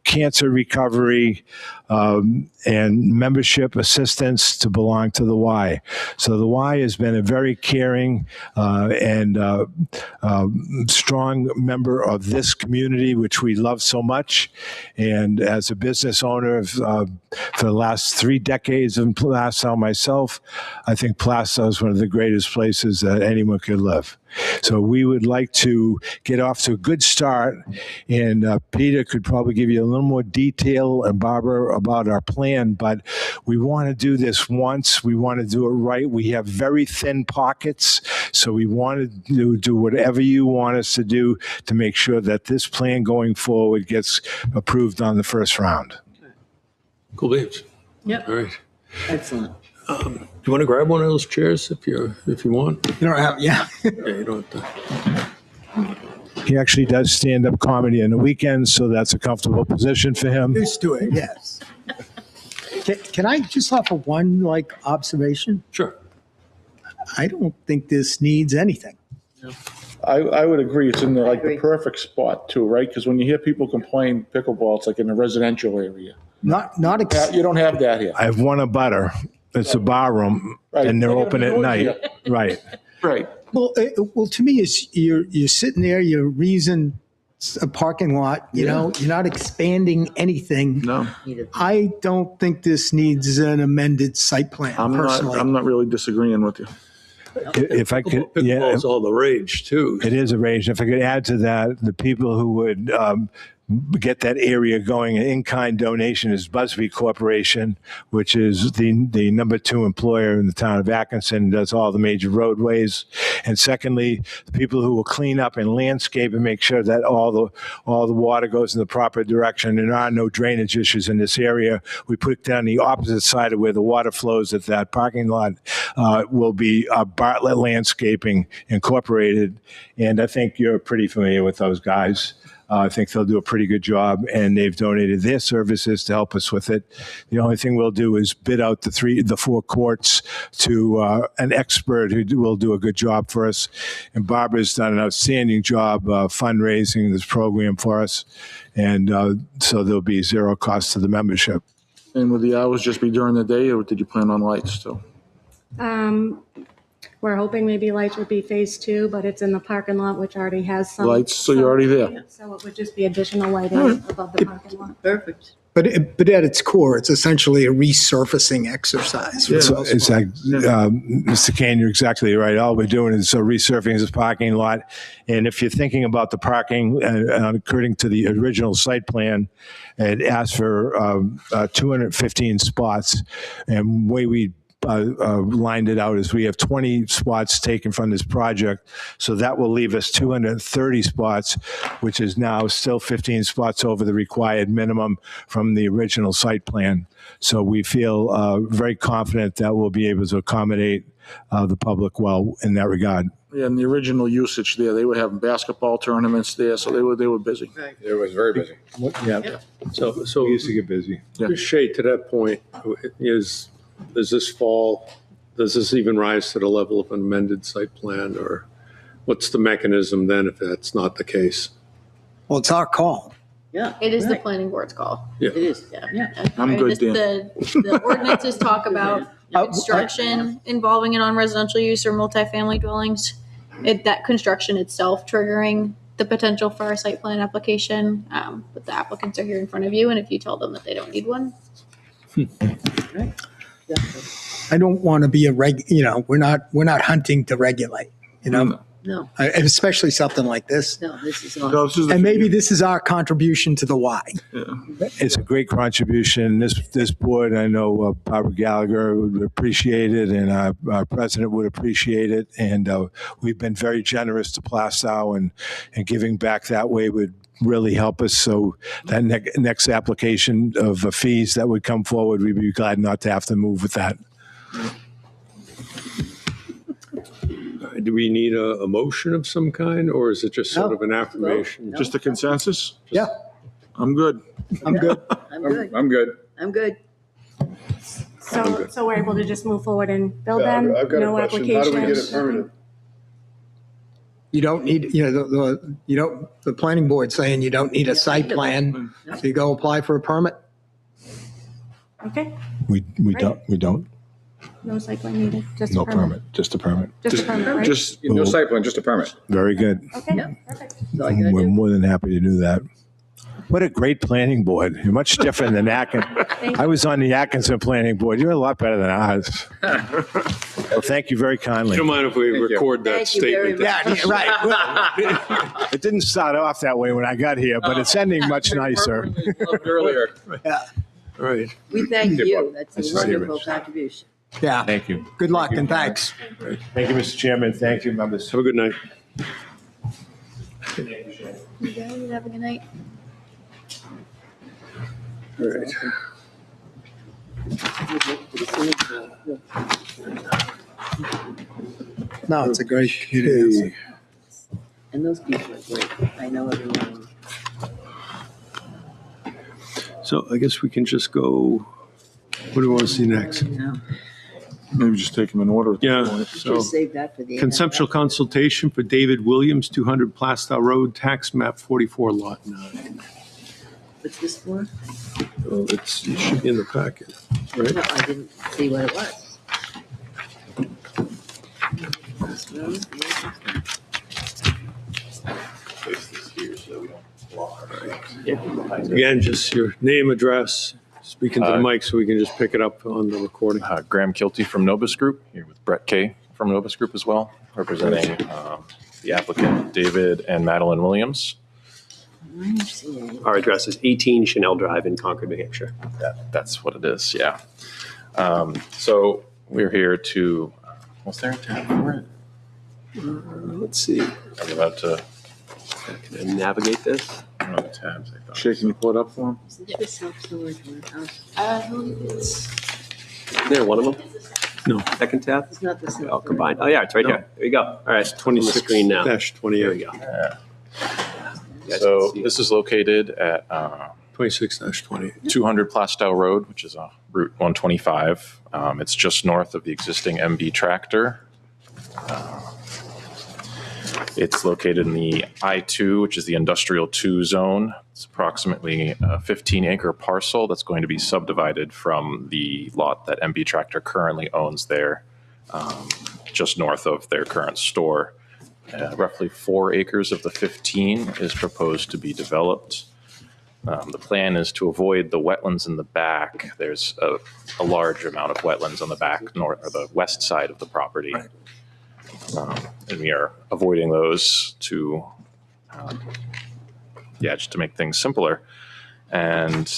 cancer recovery, and membership assistance to belong to the Y. So the Y has been a very caring and strong member of this community, which we love so much. And as a business owner for the last 3 decades in Plastow myself, I think Plastow is one of the greatest places that anyone could live. So we would like to get off to a good start, and Peter could probably give you a little more detail, and Barbara, about our plan, but we want to do this once. We want to do it right. We have very thin pockets, so we want to do whatever you want us to do to make sure that this plan going forward gets approved on the first round. Cool beans. Yep. All right. Excellent. Do you want to grab one of those chairs if you want? You don't have, yeah. Yeah, you don't have to. He actually does stand-up comedy on the weekends, so that's a comfortable position for him. Used to it, yes. Can I just offer one observation? Sure. I don't think this needs anything. I would agree. It's in the agree. the perfect spot too, right? Because when you hear people complain pickleball, it's like in a residential area. You don't have that here. I have one abutter. It's a bar room, Right. and they're They're open gonna at be night. noisy. Right. Right. Well, to me, it's you're sitting there, you're reason a parking lot. You know, you're not expanding anything. No, I don't think this needs an amended site plan. Personally, I'm not really disagreeing with you. If I could, yeah, Pickleball's all the rage, too. it is arranged. If I could add to that, the people who would get that area going, an in-kind donation is Busby Corporation, which is the number 2 employer in the town of Atkinson, does all the major roadways. And secondly, the people who will clean up and landscape and make sure that all the water goes in the proper direction. There are no drainage issues in this area. We put down the opposite side of where the water flows at that parking lot will be Bartlett Landscaping Incorporated. And I think you're pretty familiar with those guys. I think they'll do a pretty good job, and they've donated their services to help us with it. The only thing we'll do is bid out the 4 courts to an expert who will do a good job for us. And Barbara's done an outstanding job fundraising this program for us, and so there'll be 0 cost to the membership. And would the hours just be during the day, or did you plan on lights too? We're hoping maybe lights would be phase 2, but it's in the parking lot, which already has some. Lights, so you're already there. So it would just be additional lighting above the parking lot. Perfect. but at its core, it's essentially a resurfacing exercise. for the most It's part. like, Mr. Kane, you're exactly right. All we're doing is resurfacing this parking lot. And if you're thinking about the parking, according to the original site plan, it asked for 215 spots. And the way we lined it out as we have 20 spots taken from this project. So that will leave us 230 spots, which is now still 15 spots over the required minimum from the original site plan. So we feel very confident that we'll be able to accommodate the public well in that regard. Yeah, and the original usage there, they were having basketball tournaments there, so they were busy. It was very busy. Yeah, So we used to get busy. Shay, to that point, does this even rise to the level of an amended site plan, or what's the mechanism then if that's not the case? Well, it's our call. Yeah. It is the planning board's call. It is, yeah. I'm good, Dan. The ordinances talk about construction involving a non-residential use or multifamily dwellings. That construction itself triggering the potential for a site plan application. But the applicants are here in front of you, and if you tell them that they don't need one, I don't want to be we're not hunting to regulate, No, especially something like this. no, this is No, awesome. this is the And maybe future. this is our contribution to the why. It's a great contribution. This board, I know Barbara Gallagher would appreciate it, and our president would appreciate it. And we've been very generous to Plastow, and giving back that way would really help us. So that next application of fees that would come forward, we'd be glad not to have to move with that. Do we need a motion of some kind, or is it just sort No. of an affirmation? No. Just a consensus? Yeah, I'm good. I'm good. I'm good. I'm good. I'm good. So we're able to just move forward and build them? I've got a No question. How do we get it applications? permitted? You don't need, the planning board saying you don't need a site plan, so you go apply for a permit. Okay, We don't, no site plan needed, just no a permit. permit, just a permit. Just a permit, right? Just, no site plan, just a permit. Very good. Okay, Yeah. perfect. That's all I gotta We're do. more than happy to do that. What a great planning board. You're much different than Atkinson. I was on the Atkinson planning board. You're a lot better than ours. Well, thank you very kindly. You don't mind if we Thank you. record that Thank you very statement? much. Yeah, right. It didn't start off that way when I got here, but it's ending much nicer. Earlier. Yeah, All right. We thank you. That's Nice a to see you, wonderful Rich. contribution. yeah. Thank you. Good luck and thanks. Thank you, Mr. Chairman. Thank you, members. Have a good night. you guys have a good night. All right. No, it's a great community. Okay. And those people are great. I know everyone. So I guess we can just go, what do we want to see next? No, Maybe just take them in order. at this Yeah, point. so just save that for the end. conceptual consultation for David Williams, 200 Plastow Road, tax map 44, lot 9. What's this for? Oh, it should be in the packet, right? No, I didn't see what it was. Again, just your name, address, speaking to the mic so we can just pick it up on the recording. Graham Kilty from Novus Group, here with Brett Kay from Novus Group as well, representing the applicant David and Madeline Williams. Our address is 18 Chanel Drive in Concord, New Hampshire. That's what it is, yeah. So we're here to, was there a tab for it? Let's see. I'm about to, Can I navigate this? I don't know the tabs, I thought. Shay, can you pull it up for him? Is this for self-storage or house? I believe it's There, one of them? No. Second tab? It's not the Oh, self-storage. combined. Oh, yeah, it's right here. There you go. All right, it's 26 screen now. There we 26-28. go. You guys So can see it. this is located at 26-28. 200 Plastow Road, which is Route 125. It's just north of the existing MB tractor. It's located in the I-2, which is the Industrial 2 zone. It's approximately a 15-acre parcel that's going to be subdivided from the lot that MB Tractor currently owns there, just north of their current store. Roughly 4 acres of the 15 is proposed to be developed. The plan is to avoid the wetlands in the back. There's a large amount of wetlands on the back north or the west side of the property. And we are avoiding those to, just to make things simpler. And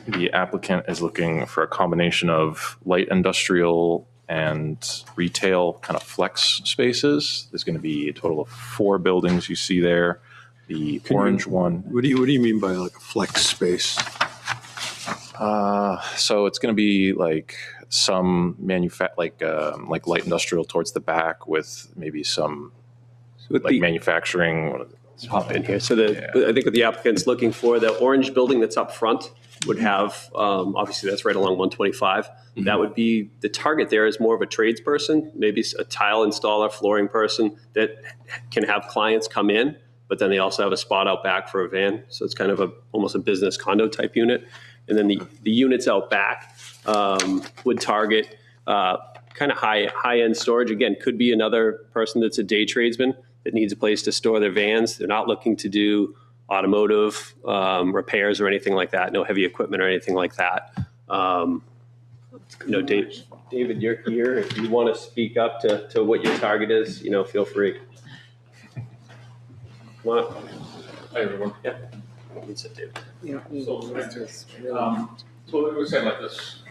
The applicant is looking for a combination of light industrial and retail kind of flex spaces. There's going to be a total of 4 buildings you see there. The orange one. What do you mean by like a flex space? So it's going to be like some like light industrial towards the back with maybe some like manufacturing. Let's hop in here. So I think what the applicant's looking for, the orange building that's up front would have, obviously that's right along 125. Mm-hmm. That would be, the target there is more of a tradesperson, maybe a tile installer, flooring person that can have clients come in, but then they also have a spot out back for a van. So it's kind of almost a business condo type unit. And then the units out back would target kind of high-end storage. Again, could be another person that's a day tradesman that needs a place to store their vans. They're not looking to do automotive repairs or anything like that, no heavy equipment or anything like that. David, you're here. If you want to speak up to what your target is, feel free. Hi, everyone. Yeah. Sit, David. So like we said, like this,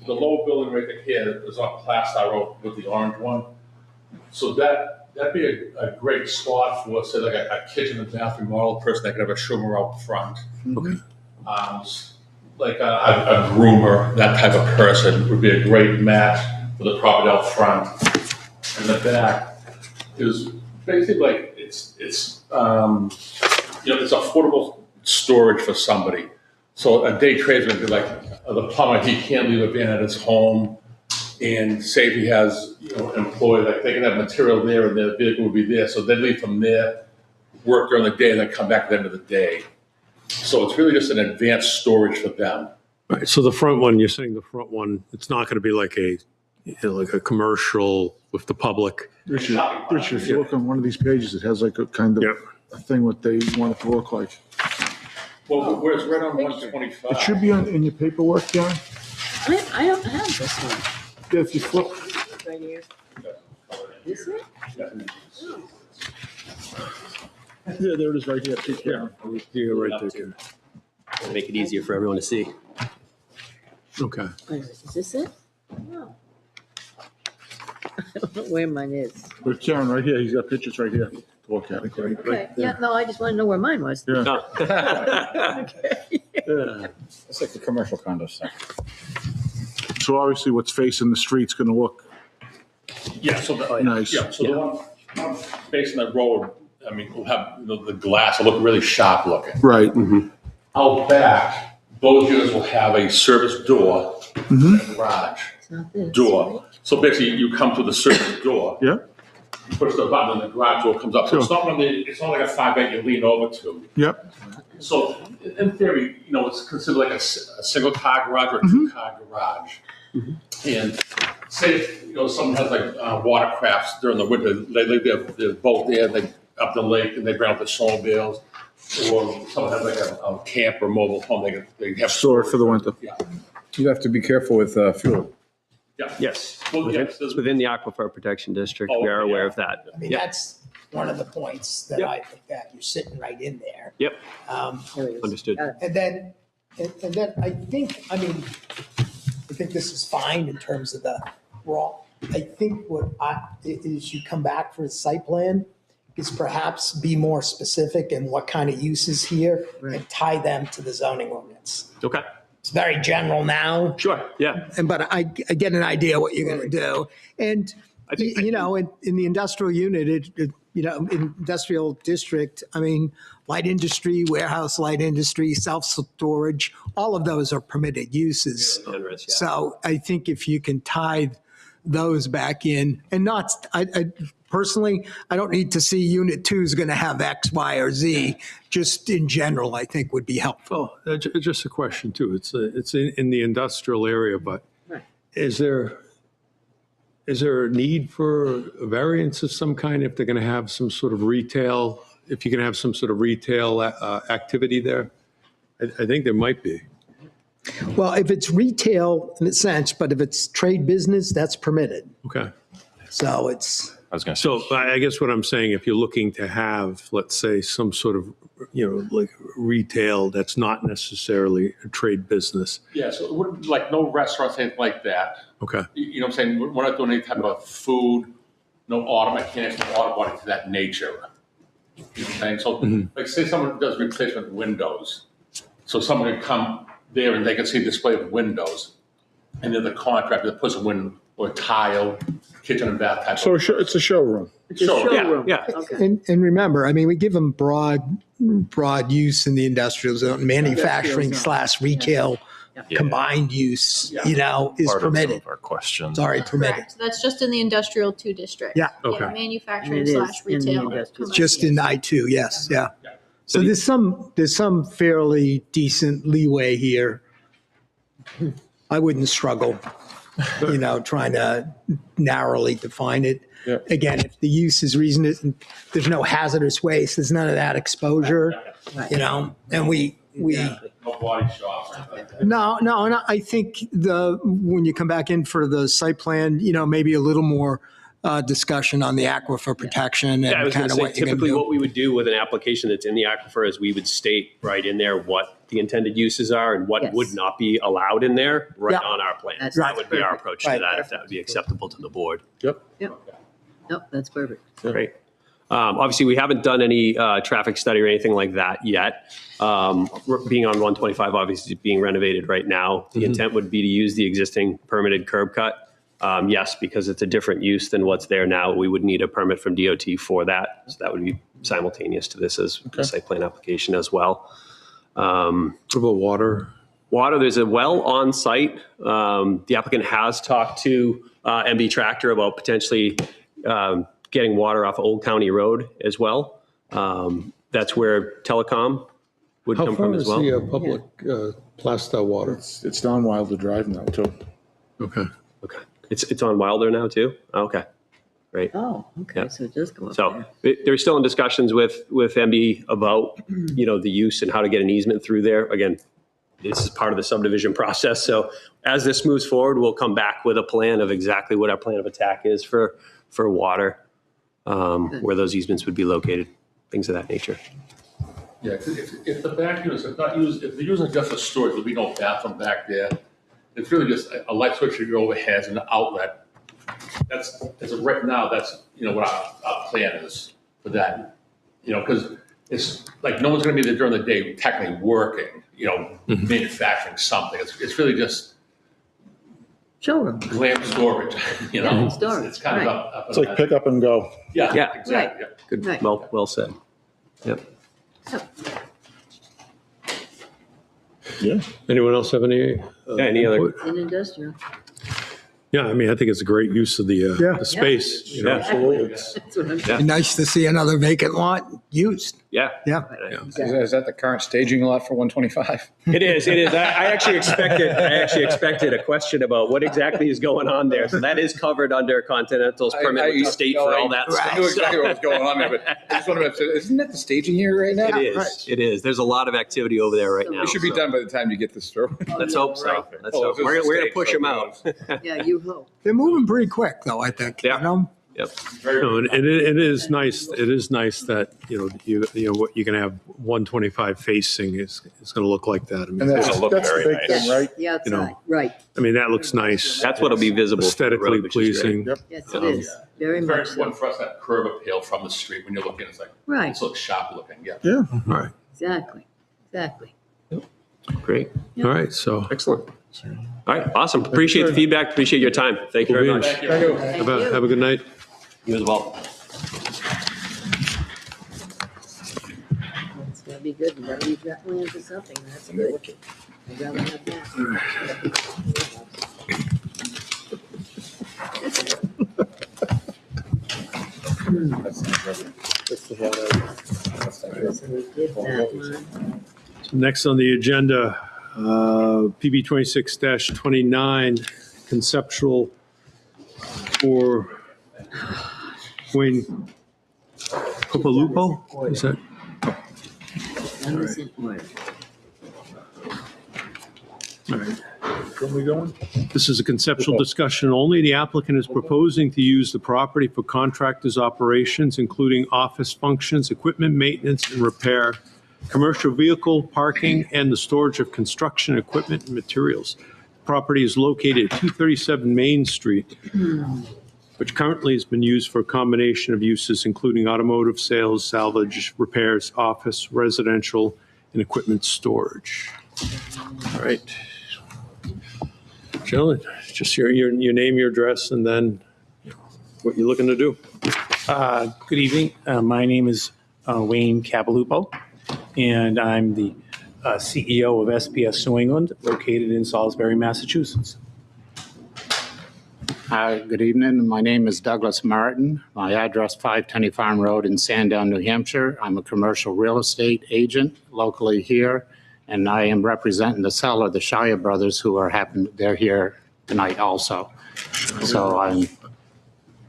the low building right here is on Plastow Road with the orange one. So that'd be a great spot for, say, like a kitchen and bathroom model person that could have a showroom out front. Okay. Like a groomer, that type of person would be a great match for the property out front. And the back is basically like it's affordable storage for somebody. So a day tradesman could, like the plumber, he can't leave a van at his home. And say if he has, employees, like they can have material there and their vehicle will be there. So they leave from there, work during the day, and then come back at the end of the day. So it's really just an advanced storage for them. Right, so the front one, you're saying the front one, it's not going to be like a commercial with the public. Richard, if you look on one of these pages, it has like a kind of a thing what they want it to look like. Well, where it's right on 125. It should be in your paperwork, John. I don't have this one. If you flip. Right here. This one? Yeah, there it is right here. Take care. Yeah, right there. It'll make it easier for everyone to see. Okay. Is this it? No. I don't know where mine is. But Karen, right here, he's got pictures right here to look at. Okay, yeah, no, I just want to know where mine was. Yeah. It's like the commercial condo stuff. So obviously what's facing the street's gonna look Yeah, so the, nice. yeah, so the one facing the road, I mean, will have the glass will look really sharp looking. Right. Out back, those units will have a service door, and a garage It's not this. door. So basically, you come to the service door. Yeah. You push the button, and the garage door comes up. So it's not it's not like a 5-8 you lean over to. Yep. So in theory, it's considered like a single car garage or a 2-car garage. And say if, someone has like watercrafts during the winter, they leave their boat there, they up the lake, and they bring out the snowmobiles. Or someone has like a camp or mobile home, they have Store it for the winter. Yeah. You have to be careful with fuel. Yeah. Yes. Well, yes. It's within the Aquifer Protection District. Oh, We are okay, aware yeah. of that. I mean, Yep. that's one of the points that Yep. I think that you're sitting right in there. Yep. There it is. Understood. Got it. And then I think this is fine in terms of the raw. I think is you come back for the site plan is perhaps be more specific in what kind of uses here and tie them to the zoning ordinance. Okay. It's very general now. Sure. Yeah. But I get an idea what you're going to do. And, in the industrial unit, industrial district, light industry, warehouse, light industry, self-storage, all of those are permitted uses. So I think if you can tie those back in and not, I personally, I don't need to see unit 2 is going to have X, Y, or Z. Just in general, I think would be helpful. Oh, just a question too. It's in the industrial area, but is there a need for a variance of some kind if they're going to have some sort of retail, if you can have some sort of retail activity there? I think there might be. Well, if it's retail in a sense, but if it's trade business, that's permitted. Okay. So it's. I was going to say. So I guess what I'm saying, if you're looking to have, let's say, some sort of like retail that's not necessarily a trade business. Yeah, so it wouldn't, like, no restaurants, anything like that. Okay. You know what I'm saying? We're not doing any type of food, no auto mechanics, no auto body to that nature. You know what I'm saying? So, like, say someone does replacement windows. So someone could come there and they can see a display of windows. And then the contractor that puts a window or tile, kitchen and bath type So of. it's a showroom. It's a showroom. Yeah. Okay. And remember, I mean, we give them broad use in the industrial zone, manufacturing / retail combined use, is Part of some permitted. of our questions. Sorry, permitted. Correct. So that's just in the industrial 2 district. Yeah. Okay. Manufacturing It is / in the retail. industrial. combined Just in use. I-2, yes, yeah. So there's some fairly decent leeway here. I wouldn't struggle, trying to narrowly define it. Yeah. Again, if the use is reasonable, there's no hazardous waste, there's none of that exposure, and we. No body shops. No, and I think when you come back in for the site plan, maybe a little more discussion on the aquifer protection Yeah, I and was going kind to of say, what you're going to typically do. what we would do with an application that's in the aquifer is we would state right in there what the intended uses are and what Yes. would not be allowed in there right Yeah. on our plan. That's That would be our perfect. approach to Right. that, if that would be acceptable to the board. Yep. Nope, that's perfect. Great. Obviously, we haven't done any traffic study or anything like that yet. Being on 125, obviously being renovated right now, the intent would be to use the existing permitted curb cut. Yes, because it's a different use than what's there now, we would need a permit from DOT for that. So that would be simultaneous to this as a site plan application as well. What about water? Water, there's a well on site. The applicant has talked to MB Tractor about potentially getting water off Old County Road as well. That's where telecom would How come far from is as well. the public Plastow water? It's down Wilder Drive now, too. Okay. Okay. It's on Wilder now too? Okay, great. Oh, okay, Yeah. so it does go up So there. they're still in discussions with MB about, the use and how to get an easement through there. Again, this is part of the subdivision process. So as this moves forward, we'll come back with a plan of exactly what our plan of attack is for water, where those easements would be located, things of that nature. Yeah, 'cause if the back units are not used, if they're using just for storage, there'll be no bathroom back there. It's really just a light switch that your overheads and an outlet. That's, as of right now, that's, what our plan is for that. Because it's like, no one's gonna be there during the day technically working, manufacturing something. It's really just Showroom. glam storage, Yeah, storage, It's kind of right. up. It's like pick up and go. Yeah, Yeah. exactly. yeah. Good, Right. well said. Yep. Yeah. Anyone else have any? Any other? input? It's in industrial. Yeah, I mean, I think it's a great use of the space. Yeah. Absolutely. That's what I'm Yeah. Be nice to see another vacant lot used. Yeah. Yeah. Is that the current staging lot for 125? It is. I actually expected a question about what exactly is going on there. So that is covered under Continental's permit with the state for all that I stuff. knew exactly what was going on there, but I just wanted to, isn't that the staging here right now? It is. It is. There's a lot of activity over there right now. It should be so done by the time you get this through. Let's hope so. Let's Oh, hope. this We're is going to stage, push so them who out. Yeah, you hope. They're moving pretty quick, though, I think. Yeah. Yep. No, and it is nice. It is nice that what you can have 125 facing is going to look like that. I mean, And that's, It'll look that's the very big nice. thing, right? The outside, know. right. I mean, that looks nice. That's what'll be visible. from the Aesthetically road, which is great. pleasing. Yep. Yes, it is. Very It's very much so. important for us, that curb appeal from the street when you're looking, it's like, Right, this looks sharp looking, yeah. Yeah. All right. exactly. Great. All right. So Excellent. All right. Awesome. Appreciate the feedback. Appreciate your time. Thank you very We'll be much. in- Thank you. Thank have a good night. You as well. It's gonna be good. You gotta use that land for something. That's good. I'd rather have that. So we did that one. Next on the agenda, PB 26-29, conceptual for Wayne Copalupo? Is that? That is in order. All right. Can we go in? This is a conceptual discussion only. The applicant is proposing to use the property for contractors' operations, including office functions, equipment maintenance, and repair. commercial vehicle parking, and the storage of construction equipment and materials. Property is located at 237 Main Street, which currently has been used for a combination of uses, including automotive sales, salvage, repairs, office, residential, and equipment storage. All right. Gentlemen, just your name, your address, and then what you're looking to do. Good evening. My name is Wayne Capilupo, and I'm the CEO of SPS New England, located in Salisbury, Massachusetts. Hi, good evening. My name is Douglas Martin. My address, 510 Farm Road in Sandown, New Hampshire. I'm a commercial real estate agent locally here, and I am representing the seller, the Shire Brothers, they're here tonight also. So I'm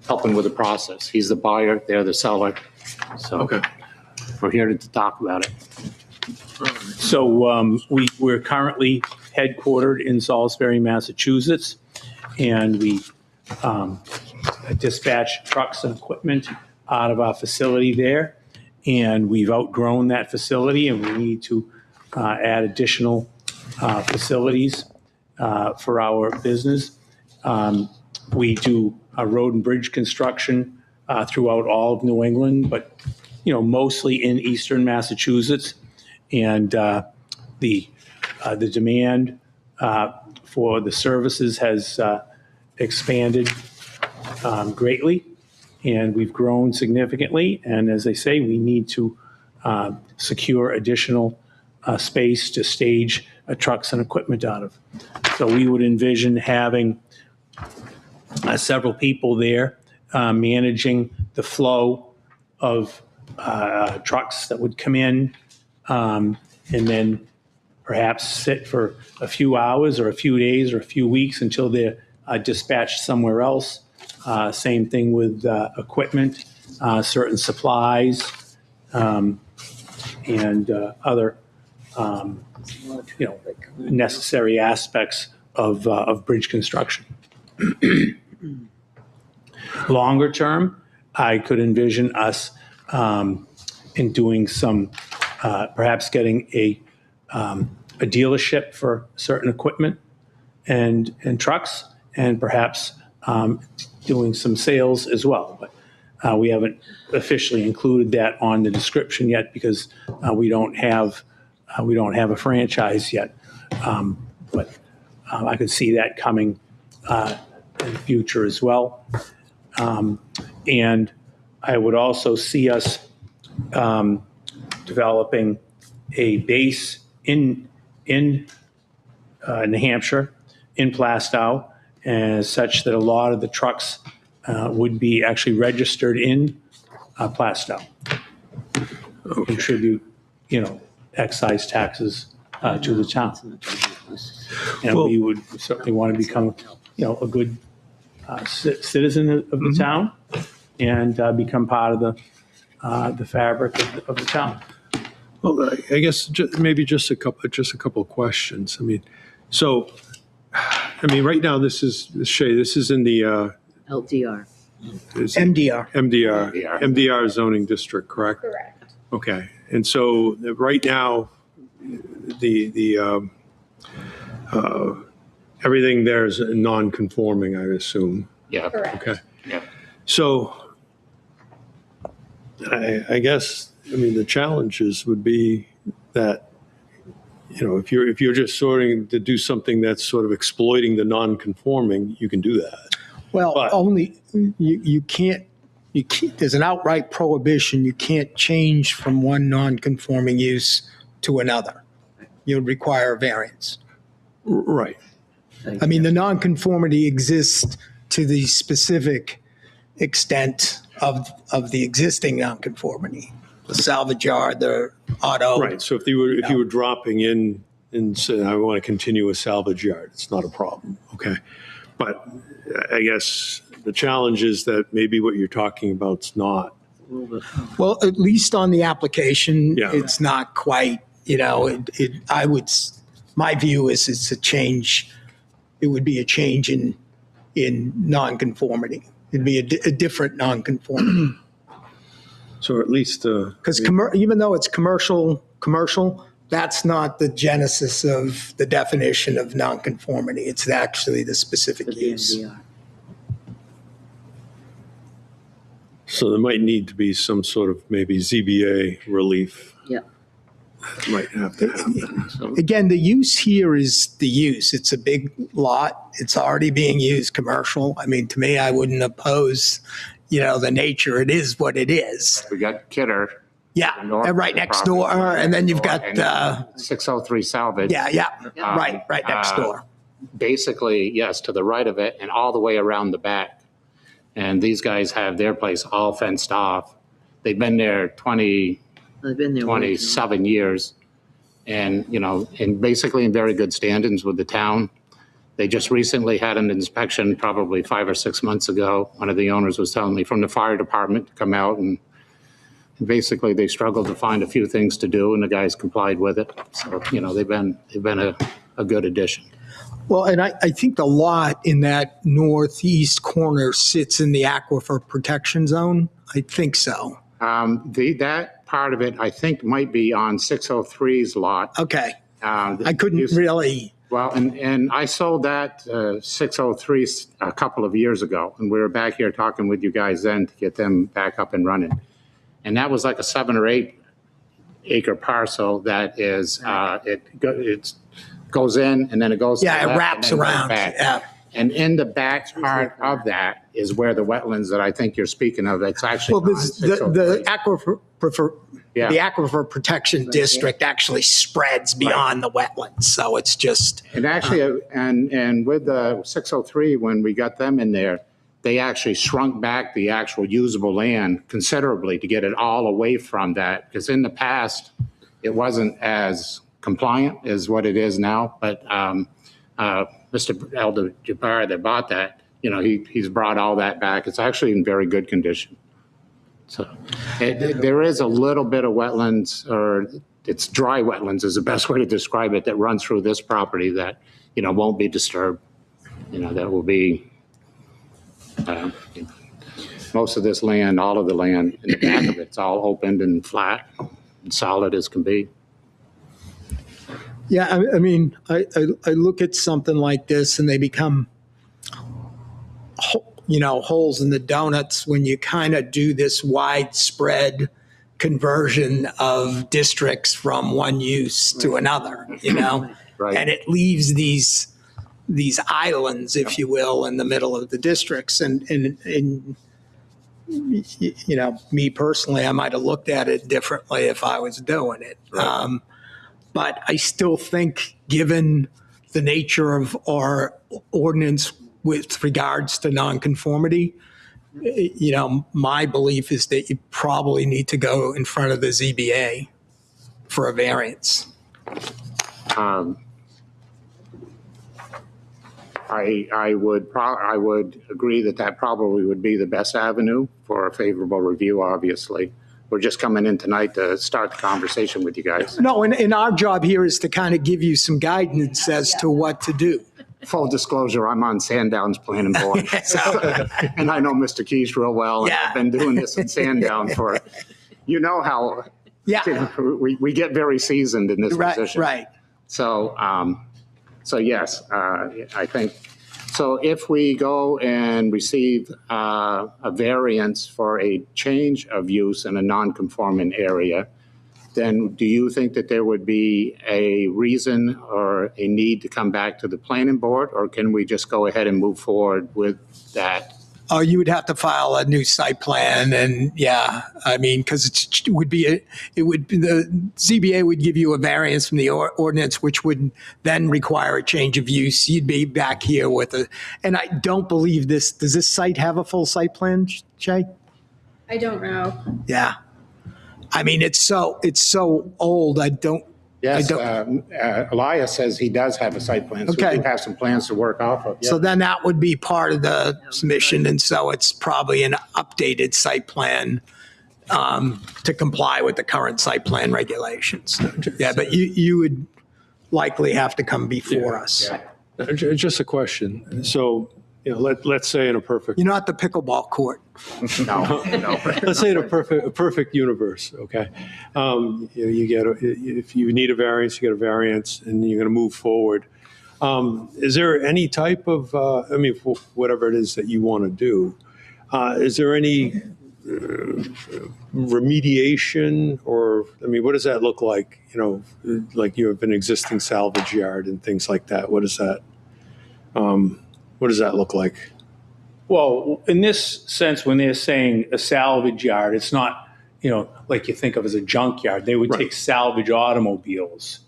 helping with the process. He's the buyer, they're the seller. So we're here to talk about it. So we're currently headquartered in Salisbury, Massachusetts, and we dispatch trucks and equipment out of our facility there. And we've outgrown that facility, and we need to add additional facilities for our business. We do road and bridge construction throughout all of New England, but mostly in eastern Massachusetts. And the demand for the services has expanded greatly, and we've grown significantly. And as I say, we need to secure additional space to stage trucks and equipment out of. So we would envision having several people there managing the flow of trucks that would come in, and then perhaps sit for a few hours or a few days or a few weeks until they're dispatched somewhere else. Same thing with equipment, certain supplies, and other necessary aspects of bridge construction. Longer term, I could envision us in doing some, perhaps getting a dealership for certain equipment and trucks, and perhaps doing some sales as well. But we haven't officially included that on the description yet because we don't have a franchise yet. But I could see that coming in the future as well. And I would also see us developing a base in New Hampshire, in Plastow, as such that a lot of the trucks would be actually registered in Plastow. Contribute, excise taxes to the town. And we would certainly want to become, a good citizen of the town and become part of the fabric of the town. Well, I guess maybe just a couple of questions. Right now this is Shay. This is in the LDR. MDR zoning district, correct? Correct. Okay, and so right now, the everything there is non-conforming, I assume. Yeah. Correct. Okay. Yeah. So I guess the challenges would be that if you're just sorting to do something that's sort of exploiting the non-conforming, you can do that. Well, only you can't. There's an outright prohibition. You can't change from one non-conforming use to another. You would require a variance. Right. The non-conformity exists to the specific extent of the existing non-conformity. The salvage yard, the auto. Right. So if you were dropping in and said, I want to continue a salvage yard, it's not a problem. Okay. But I guess the challenge is that maybe what you're talking about is not. Well, at least on the application, Yeah. it's not quite, my view is it's a change. It would be a change in nonconformity. It'd be a different nonconformity. So at least. Because even though it's commercial commercial, that's not the genesis of the definition of nonconformity. It's actually the specific use. So there might need to be some sort of maybe ZBA relief. Yeah. That might have to happen. So, Again, the use here is the use. It's a big lot. It's already being used commercial. I mean, to me, I wouldn't oppose, the nature. It is what it is. We got Kidder. Yeah, north and right of the next property. door, and then you've got, And 603 Salvage. right next door. Basically, yes, to the right of it and all the way around the back. And these guys have their place all fenced off. They've been there I've been there. 27 years. And, and basically in very good standings with the town. They just recently had an inspection probably 5 or 6 months ago. One of the owners was telling me from the fire department to come out, and basically they struggled to find a few things to do and the guys complied with it. So, they've been a good addition. Well, and I think the lot in that northeast corner sits in the aquifer protection zone. I think so. That part of it, I think, might be on 603's lot. Okay. I couldn't really. Well, and I sold that 603 a couple of years ago, and we were back here talking with you guys then to get them back up and running. And that was like a 7 or 8 acre parcel that is, it goes in and then it goes. to the Yeah, it left wraps and then goes around. back. Yeah. And in the back part of that is where the wetlands that I think you're speaking of, it's actually Well, on the 603. the aquifer protection district actually spreads beyond the wetlands, so it's just. And actually, and with the 603, when we got them in there, they actually shrunk back the actual usable land considerably to get it all away from that. Because in the past, it wasn't as compliant as what it is now. But Mr. Elder Jabbar that bought that, he's brought all that back. It's actually in very good condition. So there is a little bit of wetlands, or it's dry wetlands is the best way to describe it, that runs through this property that, won't be disturbed. That will be, most of this land, all of the land in the back of it's all opened and flat and solid as can be. Yeah, I mean, I look at something like this and they become, holes in the donuts when you kind of do this widespread conversion of districts from one use to another, Right. and it leaves these islands, if you will, in the middle of the districts. And me personally, I might have looked at it differently if I was doing it. Right. But I still think, given the nature of our ordinance with regards to nonconformity, my belief is that you probably need to go in front of the ZBA for a variance. I would agree that probably would be the best avenue for a favorable review, obviously. We're just coming in tonight to start the conversation with you guys. No, and our job here is to kind of give you some guidance as to what to do. Full disclosure, I'm on Sandown's planning board. And I know Mr. Keys real well. And I've been doing this in Sandown for, how we get very seasoned in this position. Right. So yes, I think, so if we go and receive a variance for a change of use in a non-conforming area, then do you think that there would be a reason or a need to come back to the planning board, or can we just go ahead and move forward with that? Oh, you would have to file a new site plan, and because the ZBA would give you a variance from the ordinance, which would then require a change of use. You'd be back here and I don't believe does this site have a full site plan, Jay? I don't know. Yeah. I mean, it's so old. Yes, Elias says he does have a site plan, so we do have some plans to work off of. So then that would be part of the submission, and so it's probably an updated site plan to comply with the current site plan regulations. Yeah, but you would likely have to come before us. Just a question. So you know, let's say in a perfect, You're not the pickleball court. No, no. let's say in a perfect universe, okay? You get, if you need a variance, you get a variance, and you're going to move forward. Is there any type of, I mean, whatever it is that you want to do, is there any remediation, or, I mean, what does that look like? You know, like you have an existing salvage yard and things like that. What does that look like? Well, in this sense, when they're saying a salvage yard, it's not, you know, like you think of as a junkyard. They would take salvage automobiles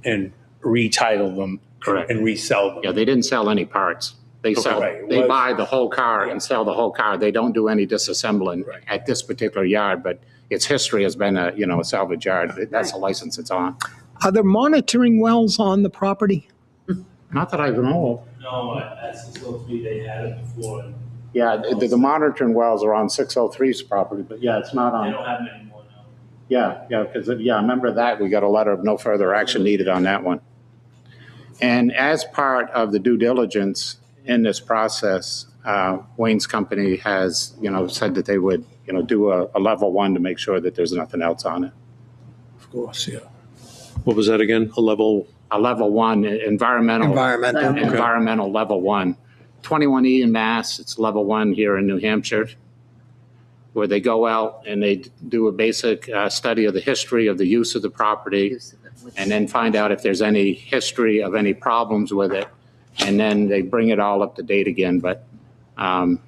and retitle them and resell them. Yeah, they didn't sell any parts. They sell, Right. they buy the whole car and sell the whole car. They don't do any disassembling at this particular yard, but its history has been a, you know, a salvage yard. That's a license it's on. Are there monitoring wells on the property? Not that I know of. No, that's the 603, they had it before. Yeah, the monitoring wells are on 603's property, but yeah, it's not on. They don't have them anymore now. Yeah, because, I remember that. We got a letter of no further action needed on that one. And as part of the due diligence in this process, Wayne's company has, you know, said that they would, you know, do a level 1 to make sure that there's nothing else on it. Of course, yeah. What was that again? A level 1, environmental Environmental. level 1. 21E in Mass, it's level 1 here in New Hampshire, where they go out and they do a basic study of the history of the use of the property, and then find out if there's any history of any problems with it, and then they bring it all up to date again. But I'm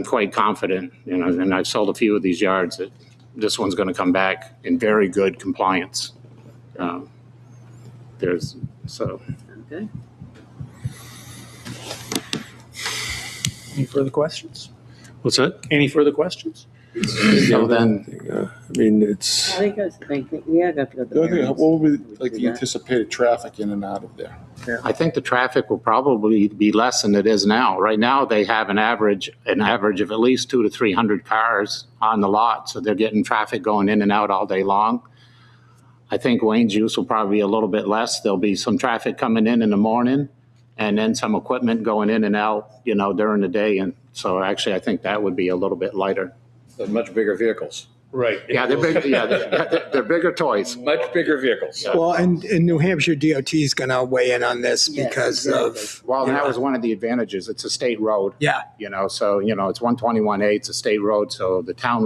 quite confident, you know, and I've sold a few of these yards, that this one's going to come back in very good compliance. Okay. Any further questions? What's that? Any further questions? So then, I mean, it's. I think that's, yeah, I got to go to The other thing, the what would be like Do the that. anticipated traffic in and out of there? I think the traffic will probably be less than it is now. Right now, they have an average of at least 200 to 300 cars on the lot, so they're getting traffic going in and out all day long. I think Wayne's use will probably be a little bit less. There'll be some traffic coming in the morning, and then some equipment going in and out, you know, during the day. And so actually, I think that would be a little bit lighter. They're much bigger vehicles. Right. Yeah, they're big. Yeah, they're bigger toys. Much bigger vehicles. Well, and New Hampshire DOT is going to weigh in on this Yes, because exactly. of. Well, that was one of the advantages. It's a state road. Yeah. You know, so, you know, it's 121A, it's a state road, so the town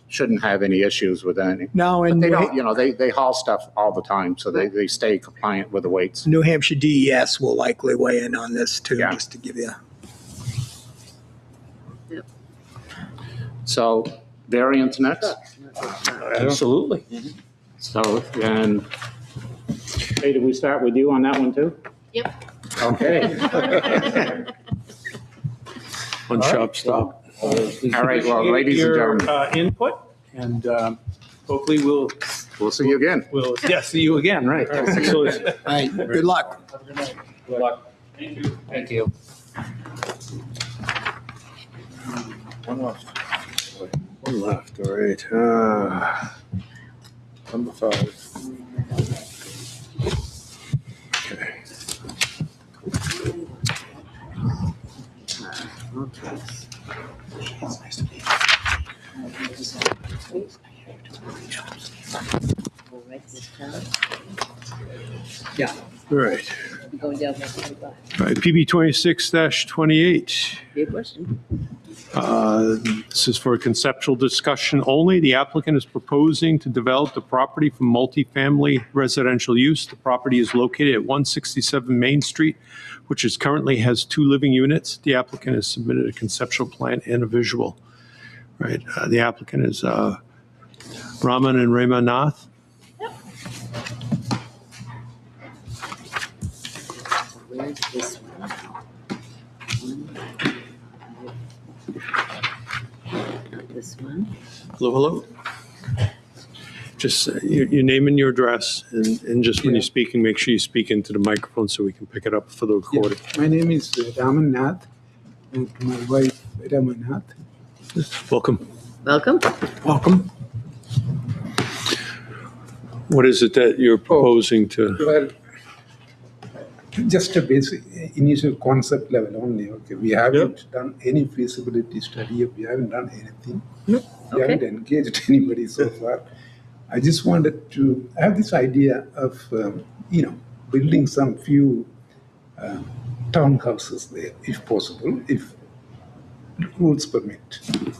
shouldn't have any issues with any. No, But and they don't, you know, they haul stuff all the time, so they stay compliant with the weights. New Hampshire DES will likely weigh in on this too, Yeah. just to give you. So variance next. Absolutely. So, and, hey, did we start with you on that one too? Yep. Okay. One shop stop. All right, well, ladies and Your gentlemen, input, and hopefully we'll see you again. see you again, right. So, All right, good luck. good luck. Thank you. Thank you. One left. One left, all right. Number 5. Okay. We'll write this down. Yeah. All right. Going down 125. All right, PB 26-28. Your question. This is for a conceptual discussion only. The applicant is proposing to develop the property for multifamily residential use. The property is located at 167 Main Street, which currently has 2 living units. The applicant has submitted a conceptual plan and a visual. Right. The applicant is Raman and Rema Nath. Where's this one? This one. Hello, hello. Just your name and your address, and just when you're speaking, make sure you speak into the microphone so we can pick it up for the recording. My name is Raman Nath, and my wife Raman Nath. Welcome. Welcome. Welcome. What is it that you're proposing to? Well, just a basic initial concept level only. Okay, we haven't done any feasibility study. We haven't done anything. We haven't engaged anybody so far. I just wanted to have this idea of building some few townhouses there, if possible, if rules permit.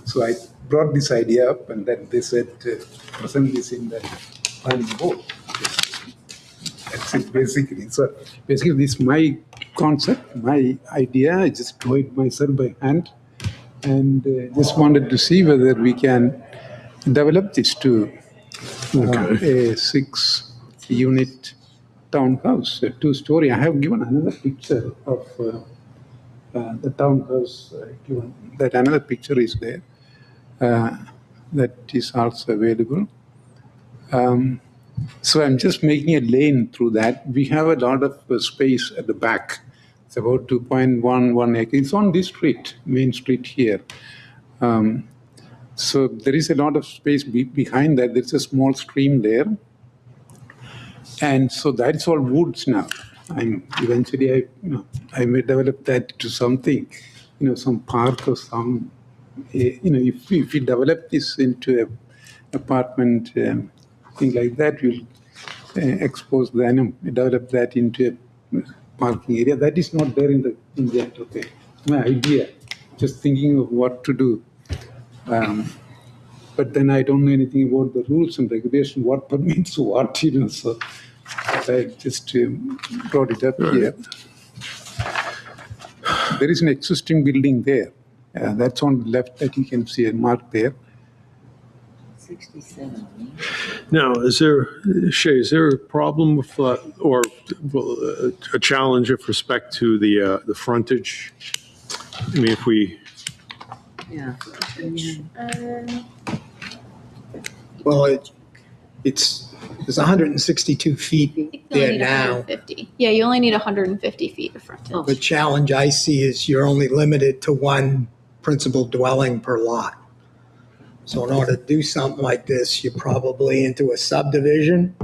So I brought this idea up, and then they said, present this in the planning board. That's it, basically. So basically, this is my concept, my idea. I just drew it myself by hand, and just wanted to see whether we can develop this to a 6-unit townhouse, a 2-story. I have given another picture of the townhouse. Given that another picture is there. That is also available. So I'm just making a lane through that. We have a lot of space at the back. It's about 2.11 acres. It's on this street, main street here. So there is a lot of space behind that. There's a small stream there. And so that's all woods now. Eventually I may develop that to something, some park or some, if we develop this into a apartment thing like that, we'll expose develop that into a parking area. That is not there in that. Okay, my idea, just thinking of what to do. But then I don't know anything about the rules and regulation, what permits what, so I just brought it up here. There is an existing building there. That's on the left that you can see a mark there. 67. Now, is there a problem with, or a challenge with respect to the frontage? I mean, if we, Yeah. Well, there's 162 feet there now. 150. Yeah, you only need 150 feet of frontage. The challenge I see is you're only limited to one principal dwelling per lot. So in order to do something like this, you're probably into a subdivision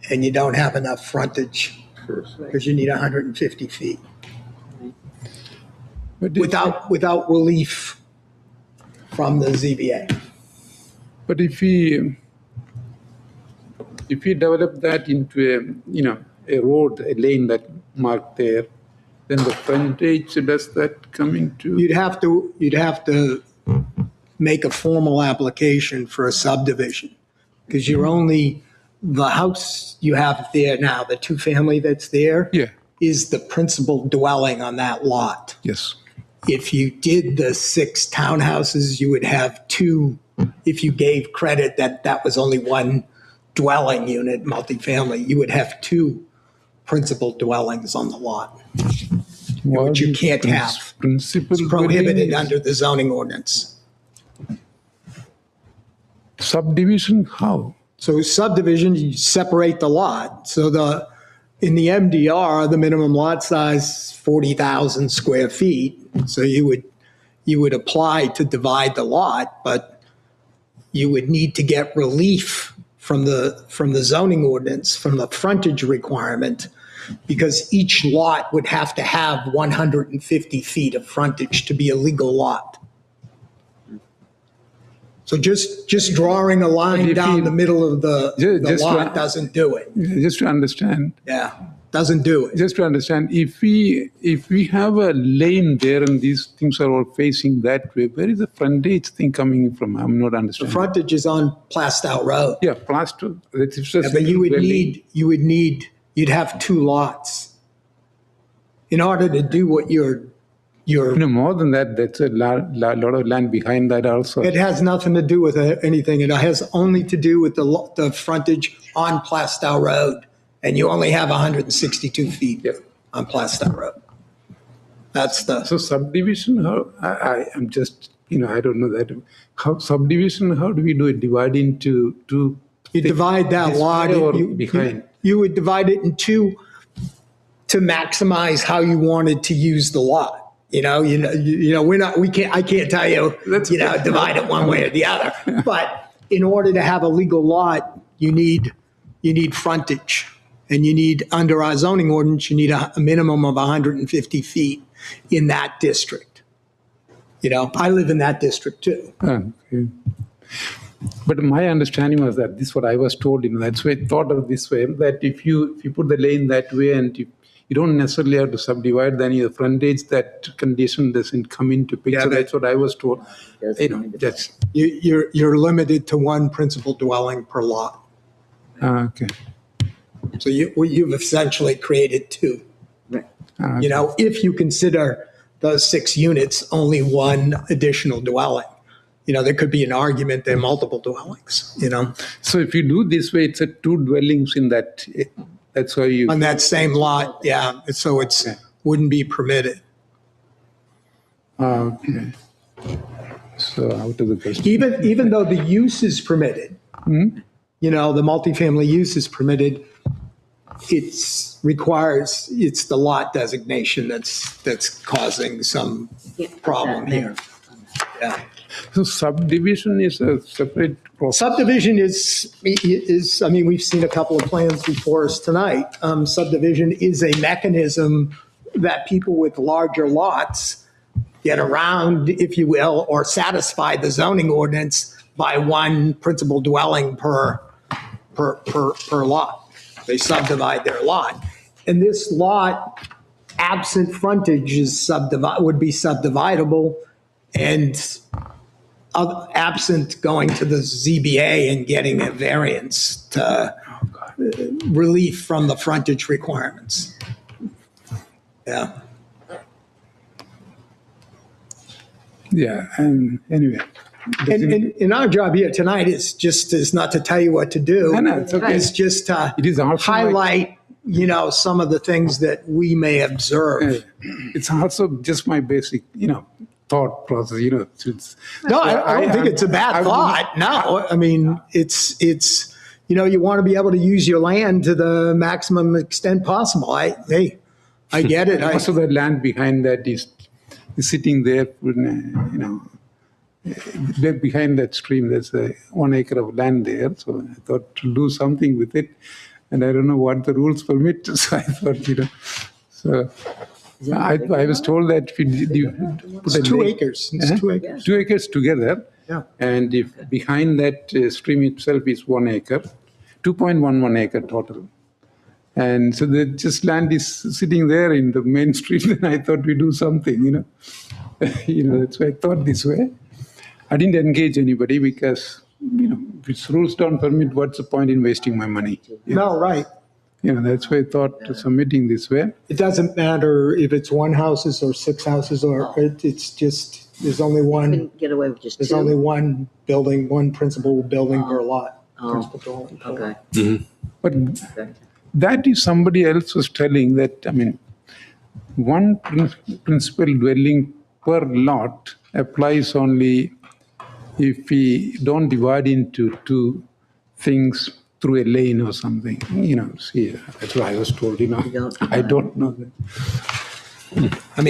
and you don't have enough frontage because you need 150 feet. Without relief from the ZBA. But if we develop that into a road, a lane that marked there, then the frontage, does that come into? You'd have to make a formal application for a subdivision because the house you have there now, the 2-family that's there, is the principal dwelling on that lot. Yes. If you did the 6 townhouses, you would have 2. If you gave credit that was only one dwelling unit, multifamily, you would have 2 principal dwellings on the lot, which you can't have. It's prohibited under the zoning ordinance. Subdivision, how? So subdivision, you separate the lot. So in the MDR, the minimum lot size 40,000 square feet. So you would apply to divide the lot, but you would need to get relief from the zoning ordinance, from the frontage requirement, because each lot would have to have 150 feet of frontage to be a legal lot. So just drawing a line down the middle of the lot doesn't do it. Just to understand. Yeah, doesn't do it. Just to understand, if we have a lane there and these things are all facing that way, where is the frontage thing coming from? I'm not understanding. The frontage is on Plastow Road. Yeah, Plastow. But you'd have 2 lots in order to do what you're. No, more than that, that's a lot of land behind that also. It has nothing to do with anything. It has only to do with the frontage on Plastow Road. And you only have 162 feet on Plastow Road. That's So subdivision, I'm just, I don't know that. Subdivision, how do we do it? Divide into 2? You divide that lot. Behind. You would divide it in 2 to maximize how you wanted to use the lot. I can't tell you, divide it one way or the other. But in order to have a legal lot, you need frontage. And you need, under our zoning ordinance, you need a minimum of 150 feet in that district. I live in that district too. Okay. But my understanding was that this is what I was told, that's why I thought of this way, that if you put the lane that way and you don't necessarily have to subdivide, then your frontage, that condition doesn't come into picture. Yeah, that's what I was told. That's You're limited to one principal dwelling per lot. okay. So you've essentially created two. If you consider those 6 units only one additional dwelling, there could be an argument they're multiple dwellings, So if you do this way, it's a 2 dwellings in that. That's why you on that same lot. Yeah. So it's wouldn't be permitted. Okay. So out of the question. Even though the use is permitted, the multifamily use is permitted, it's the lot designation that's causing some problem here. Yeah. So subdivision is a separate process. Subdivision is, I mean, we've seen a couple of plans before us tonight. Subdivision is a mechanism that people with larger lots get around, if you will, or satisfy the zoning ordinance by one principal dwelling per lot. They subdivide their lot. And this lot, absent frontage, would be subdividable, and absent going to the ZBA and getting a variance to relief from the frontage requirements. Yeah. Yeah, and anyway. And our job here tonight is not to tell you what to do. No, it's okay. It's just to highlight, some of the things that we may observe. It's also just my basic, thought process, No, I don't think it's a bad thought. No, I mean, it's you want to be able to use your land to the maximum extent possible. I get it. Also, the land behind that is sitting there, behind that stream, there's 1 acre of land there. So I thought to do something with it. And I don't know what the rules permit. So I thought, so I was told that if you put it's 2 acres. It's 2 acres. 2 acres together. Yeah. And if behind that stream itself is 1 acre, 2.11 acre total. And so the just land is sitting there in the main street, and I thought we do something, that's why I thought this way. I didn't engage anybody because, if its rules don't permit, what's the point in wasting my money? No, right. That's why I thought submitting this way. It doesn't matter if it's 1 house or 6 houses, or it's just, there's only one. Couldn't get away with just There's 2. only one building, one principal building per lot. Oh, Principal dwelling per lot. okay. But that is somebody else was telling that, one principal dwelling per lot applies only if we don't divide into 2 things through a lane or something. See, that's what I was told, I don't know that.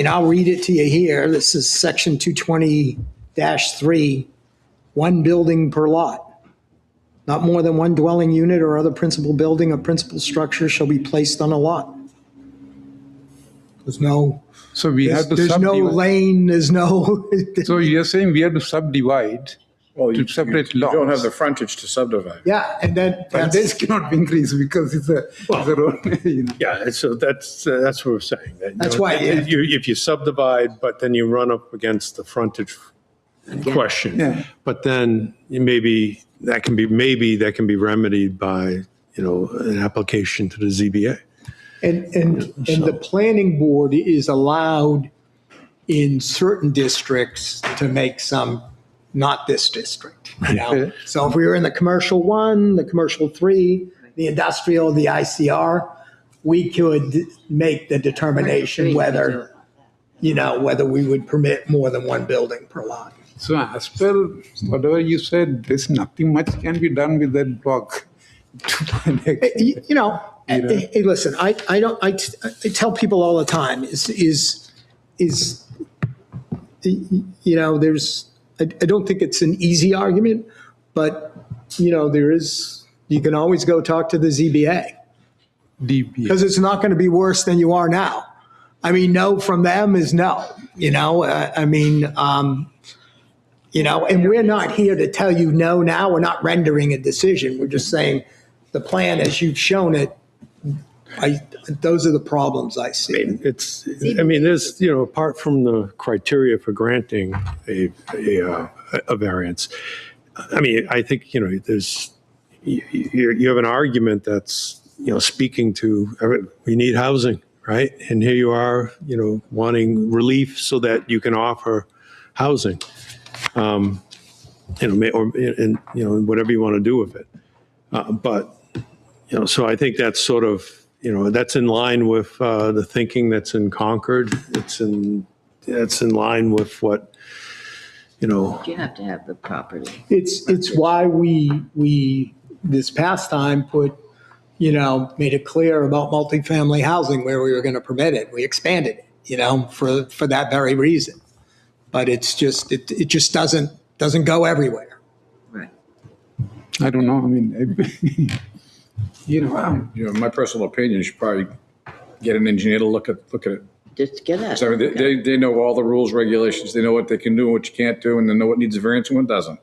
I'll read it to you here. This is section 220-3, 1 building per lot. Not more than 1 dwelling unit or other principal building or principal structure shall be placed on a lot. There's no. So we have to There's no lane. There's no. So you're saying we have to subdivide to separate lots. You don't have the frontage to subdivide. Yeah, and then But this cannot be increased because it's a road. Yeah, so that's what we're saying. That's why if you subdivide, but then you run up against the frontage question. Yeah. But then maybe that can be remedied by an application to the ZBA. And the planning board is allowed in certain districts to make some, not this district, So if we were in the commercial 1, the commercial 3, the industrial, the ICR, we could make the determination whether we would permit more than 1 building per lot. So as per whatever you said, there's nothing much can be done with that block. Hey, listen, I tell people all the time I don't think it's an easy argument, but you can always go talk to the ZBA. DBA. Because it's not going to be worse than you are now. I mean, no from them is no, and we're not here to tell you no now. We're not rendering a decision. We're just saying the plan as you've shown it, those are the problems I see. There's, apart from the criteria for granting a variance, I think, there's, you have an argument that's, speaking to, we need housing, right? And here you are, wanting relief so that you can offer housing, whatever you want to do with it. So I think that's sort of, that's in line with the thinking that's in Concord. It's in line with what, You have to have the property. It's why we this past time made it clear about multifamily housing where we were going to permit it. We expanded it, for that very reason. But it's just, it just doesn't go everywhere. Right. I don't know. My personal opinion, you should probably get an engineer to look at it. Just get it. So they know all the rules, regulations. They know what they can do and what you can't do, and they know what needs a variance and what doesn't.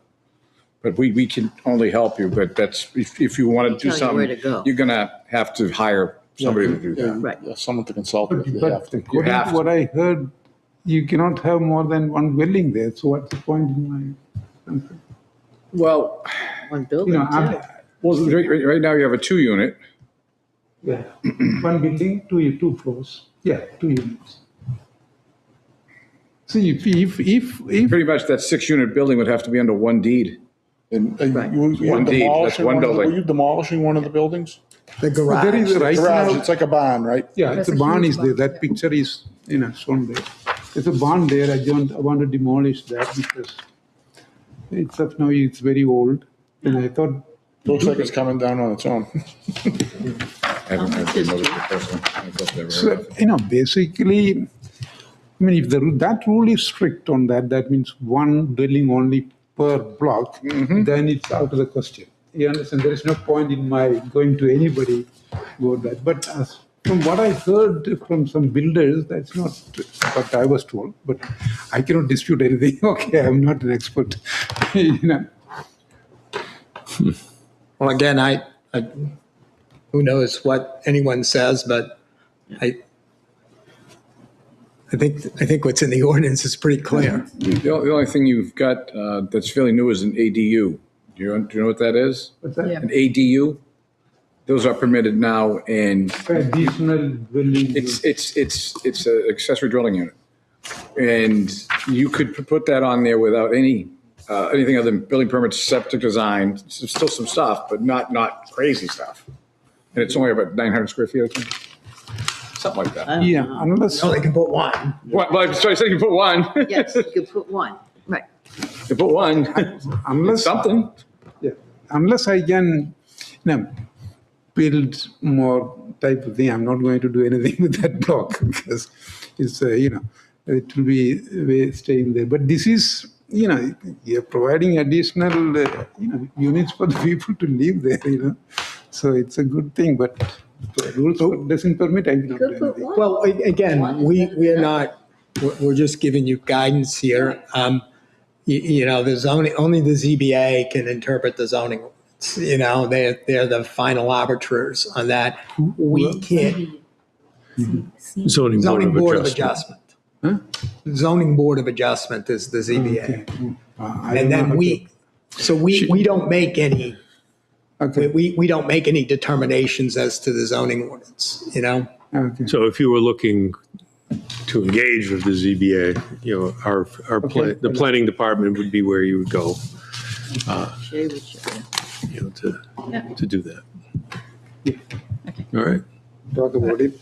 But we can only help you. But that's if you want to do tell you where something, to go. you're gonna have to hire somebody to do that. Right. Someone to consult with. You But have to. according to what I heard, you cannot have more than one building there. So what's the point in my? Well, One building. right now you have a 2-unit. Yeah, one building, two floors. Yeah, 2 units. See, if Pretty much that 6-unit building would have to be under one deed. And Right. you're One deed, that's demolishing one one of the- building. Were you demolishing one of the buildings? The garage. there is right Garage, now, it's like a barn, right? yeah, it's a barn is there. That picture is, shown there. There's a barn there. I want to demolish that because it's very old. And I thought, Looks like it's coming down on its own. I haven't noticed it personally. I thought they were- so, basically, if that rule is strict on that, that means one dwelling only per block, then it's out of the question. You understand? There is no point in my going to anybody about that. But from what I heard from some builders, that's not what I was told. But I cannot dispute anything. Okay, I'm not an expert. Well, again, I who knows what anyone says, but I think what's in the ordinance is pretty clear. The only thing you've got that's fairly new is an ADU. Do you know what that is? What's that? An ADU? Those are permitted now, and Additional dwelling. it's an accessory dwelling unit. And you could put that on there without anything other than building permits, septic design, still some stuff, but not crazy stuff. And it's only about 900 square feet, I think. Something like that. Yeah, unless. No, they can put one. Well, sorry, I said you can put one. Yes, you could put one. Right. You put one. Unless Something. Yeah, unless I can, build more type of thing, I'm not going to do anything with that block because it's, it will be staying there. But this is, you're providing additional, units for the people to live there, So it's a good thing, but the rules doesn't permit, I cannot do anything. Well, again, we are not, we're just giving you guidance here. The zoning, only the ZBA can interpret the zoning. They're the final arbiters on that. We can't. Zoning Board of Adjustment. Zoning Board of Adjustment is the ZBA. And then we don't make any, we don't make any determinations as to the zoning ordinance, Okay. So if you were looking to engage with the ZBA, the planning department would be where you would go, Shay would show you. to do that. All right. Talk about it,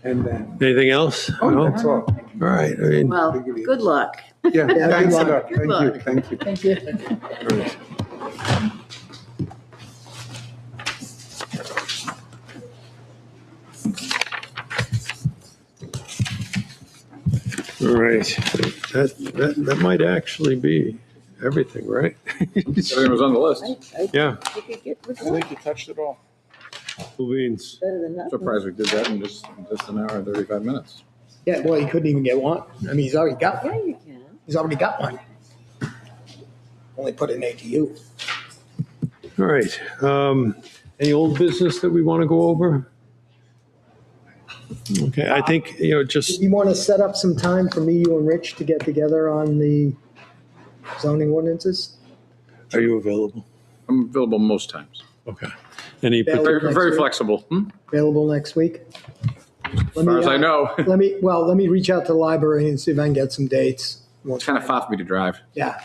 and then. Anything else? Oh, No? that's all. All right. Well, good luck. Yeah, thanks a lot. Good luck. Thank you. Thank you. All right. All right. That might actually be everything, right? Everything was on the list. Yeah. I think you touched it all. Cool beans. Better than nothing. Surprised we did that in just an hour and 35 minutes. Yeah, well, he couldn't even get one. I mean, he's already got one. Yeah, you can. He's already got one. Only put in ADU. All right. Any old business that we want to go over? Okay, I think, just, You want to set up some time for me, you and Rich to get together on the zoning ordinances? are you available? I'm available most times. Okay. Any, Available Very, next very week? flexible. Available next week? As far as I know. Let me reach out to the library and see if I can get some dates. It's kind of far for me to drive. Yeah.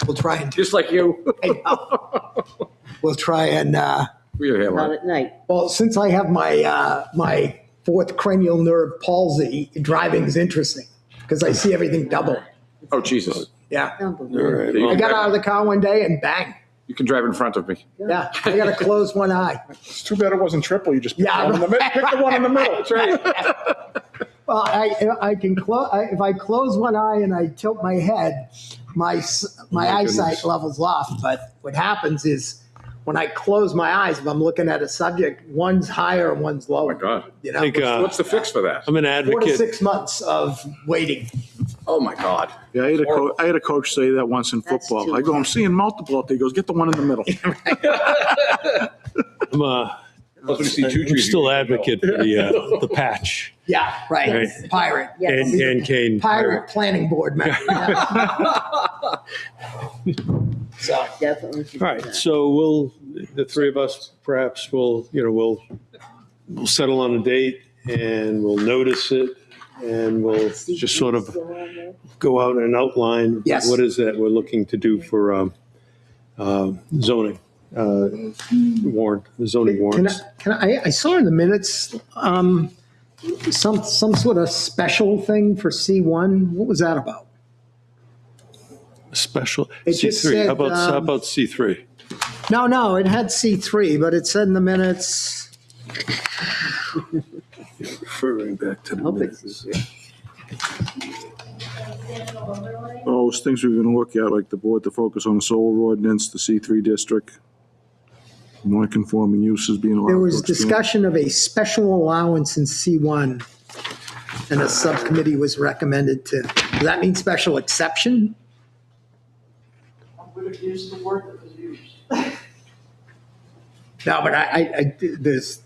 We'll try and, Just like you. we'll try and, We're here, Not right? at night. well, since I have my fourth cranial nerve palsy, driving is interesting because I see everything double. Oh, Jesus. Yeah. Unbelievable. all I right. got out of the car one day and bang. You can drive in front of me. Yeah. I got to close one eye. It's too bad it wasn't triple. You just picked Yeah, one in the middle. Pick the one in the middle. That's right. Well, I can close, if I close one eye and I tilt my head, my eyesight goodness. levels off. But what happens is when I close my eyes, if I'm looking at a subject, one's higher and one's lower. Oh, my God. You know, I think, What's the fix for that? I'm an 4 to advocate. 6 months of waiting. Oh, my God. Yeah, I had a coach say that once in That's football. too I go, I'm seeing multiple out there. He goes, get the one in the middle. I'm still advocate for the patch. Yeah, right. Right. Pirate. Yes. And Kane. Pirate planning board member. So, Definitely. should do All right, that. so the three of us perhaps we'll settle on a date and we'll notice it and we'll just sort of go out and outline Yes. what is that we're looking to do for zoning, zoning warrants. I saw in the minutes, some sort of special thing for C1. What was that about? Special, It just C3, said, how about C3? No, it had C3, but it said in the minutes, Referring back to the Hope it's- minutes. Oh, it's things we're going to look at, like the board to focus on the solar ordinance, the C3 district, non-conforming uses being allowed. there to was expand. discussion of a special allowance in C1, and a subcommittee was recommended to, does that mean special exception? Would have used the word that was used. No, but there's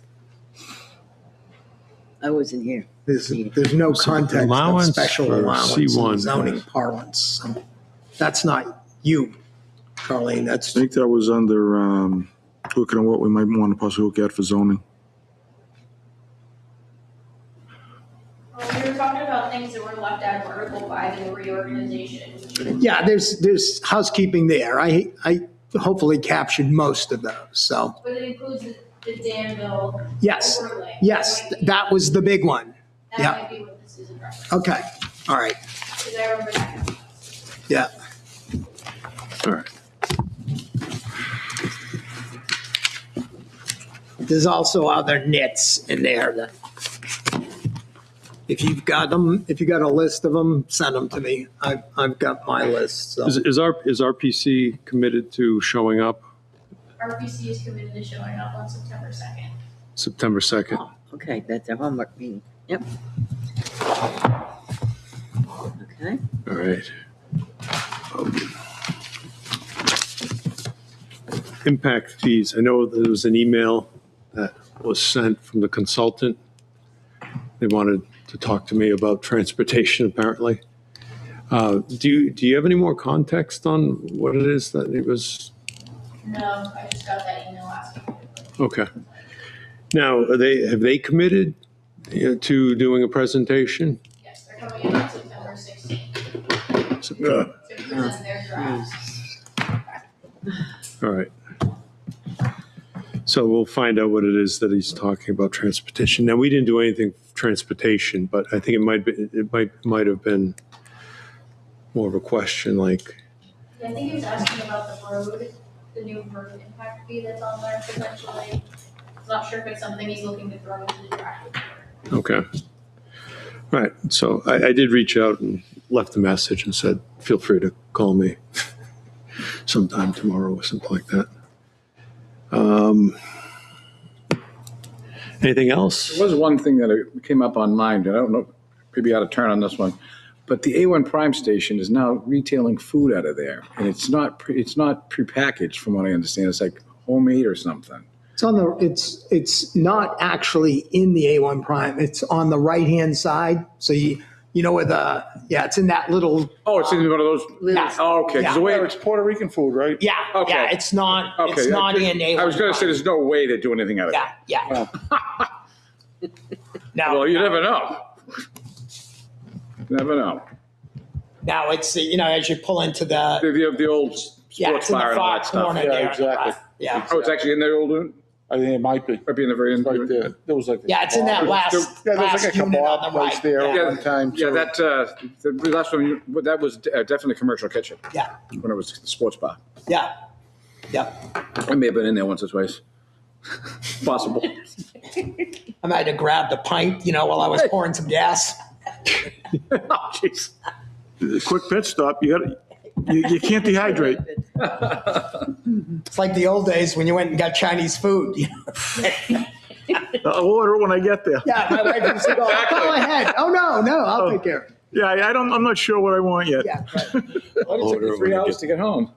wasn't here. There's no context of allowance special for allowance in C1. zoning parlance. So that's not you, Carlene, I that's, think that was under, looking at what we might want to possibly look at for zoning. We were talking about things that were left out of Article 5 in the reorganization. yeah, there's housekeeping there. I hopefully captured most of those, so. But it includes the Danville Yes, overlay. yes, that was the big one. That Yeah. might be what this is addressing. Okay, all right, Because I remember that. yeah. All right. There's also other nits in there that, if you've got them, if you got a list of them, send them to me. I've got my list, so. Is RPC committed to showing up RPC is committed to showing up on September 2nd. September 2nd? Oh, okay, that's a homework meeting. Yep. Okay. All right. Impact fees. I know there was an email that was sent from the consultant. They wanted to talk to me about transportation, apparently. Do you have any more context on what it is that it was? No, I just got that email asking. Okay. Now, have they committed to doing a presentation? Yes, they're coming in on September 16th September. to present their drafts. All right. So we'll find out what it is that he's talking about transportation. Now, we didn't do anything for transportation, but I think it might have been more of a question like, Yeah, I think he was asking about the road, the new road impact fee that's on there potentially. Not sure if it's something he's looking to throw into the draft report. okay. All right. So I did reach out and left a message and said, feel free to call me sometime tomorrow or something like that. Anything else? There was one thing that came up online, and I don't know, maybe out of turn on this one, but the A1 Prime station is now retailing food out of there, and it's not prepackaged from what I understand. It's like homemade or something. It's on the, it's not actually in the A1 Prime. It's on the right-hand side. So you know where the, it's in that little. Oh, it's in one of those. Yeah. Oh, okay. 'Cause the way It's Puerto Rican food, right? Yeah, Okay. yeah, it's not in A1 I was going to say Prime. there's no way they do anything out of it. Yeah. Now, Well, you never know. Never know. now it's, as you pull into the, The old sports it's in bar the and all far that stuff. corner Yeah, there. exactly. Yeah. Oh, it's actually in there, old one? I think it might be. Might be in the very end. Right there. There was like. Yeah, it's in that last, Yeah, there's last like a unit on kebab the place right. there Yeah. one time. Yeah, too. the last one, that was definitely a commercial kitchen. Yeah. When it was the sports bar. Yeah. Yeah. I may have been in there once or twice. Possible. I might have grabbed a pint, while I was pouring some gas. Oh, jeez. Quick pit stop. You can't dehydrate. It's like the old days when you went and got Chinese food. I'll order it when I get there. Yeah, my wife used to go, go ahead. Oh, no, I'll take care of it. Yeah, I'm not sure what I want yet. Yeah, right. Why did it take you 3 hours to get home?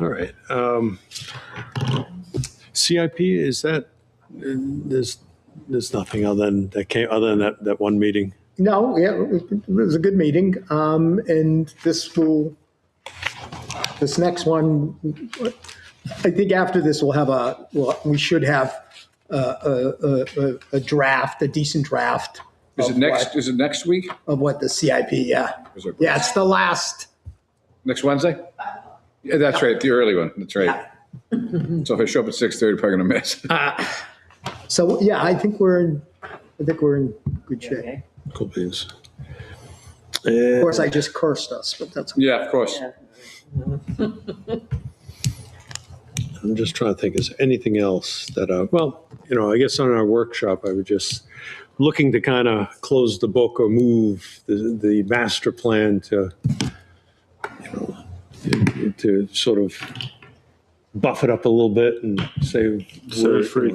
All right. CIP, is that, there's nothing other than that one meeting? No, it was a good meeting. And this next one, I think after this we'll have we should have a draft, a decent draft. Is it next week? Of what the CIP, yeah. Is it- Yeah, it's the last. Next Wednesday? Yeah, that's right, the early one, that's right. So if I show up at 6:30, probably gonna miss. So, yeah, I think we're in good shape. Cool beans. Of course, I just cursed us, but that's. Yeah, of course. I'm just trying to think, is there anything else that, I guess on our workshop, I would just, looking to kind of close the book or move the master plan to, to sort of buff it up a little bit and say, Set it free.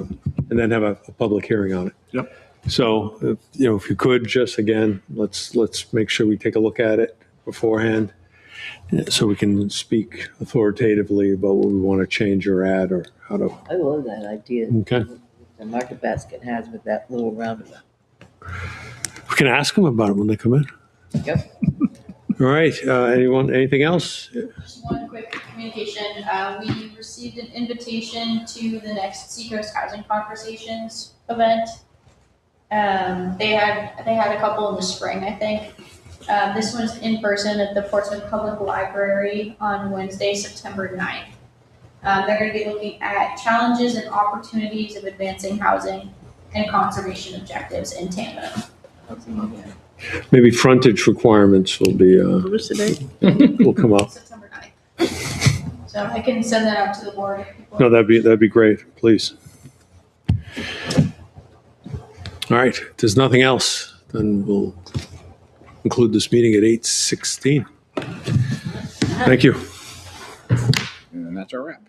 and then have a public hearing on it. Yep. So, if you could, just again, let's make sure we take a look at it beforehand so we can speak authoritatively about what we want to change or add or how to. I love that idea. Okay. The Market Basket has with that little roundabout. We can ask them about it when they come in. Yep. All right. Anything else? Just one quick communication. We received an invitation to the next Seacoast Housing Conversations event. They had a couple in the spring, I think. This one's in person at the Portsmouth Public Library on Wednesday, September 9th. They're going to be looking at challenges and opportunities of advancing housing and conservation objectives in tandem. Maybe frontage requirements will be, will come up. September 9th. So I can send that out to the board. if people- No, that'd be great, please. All right, if there's nothing else, then we'll conclude this meeting at 8:16. Thank you. And that's our wrap.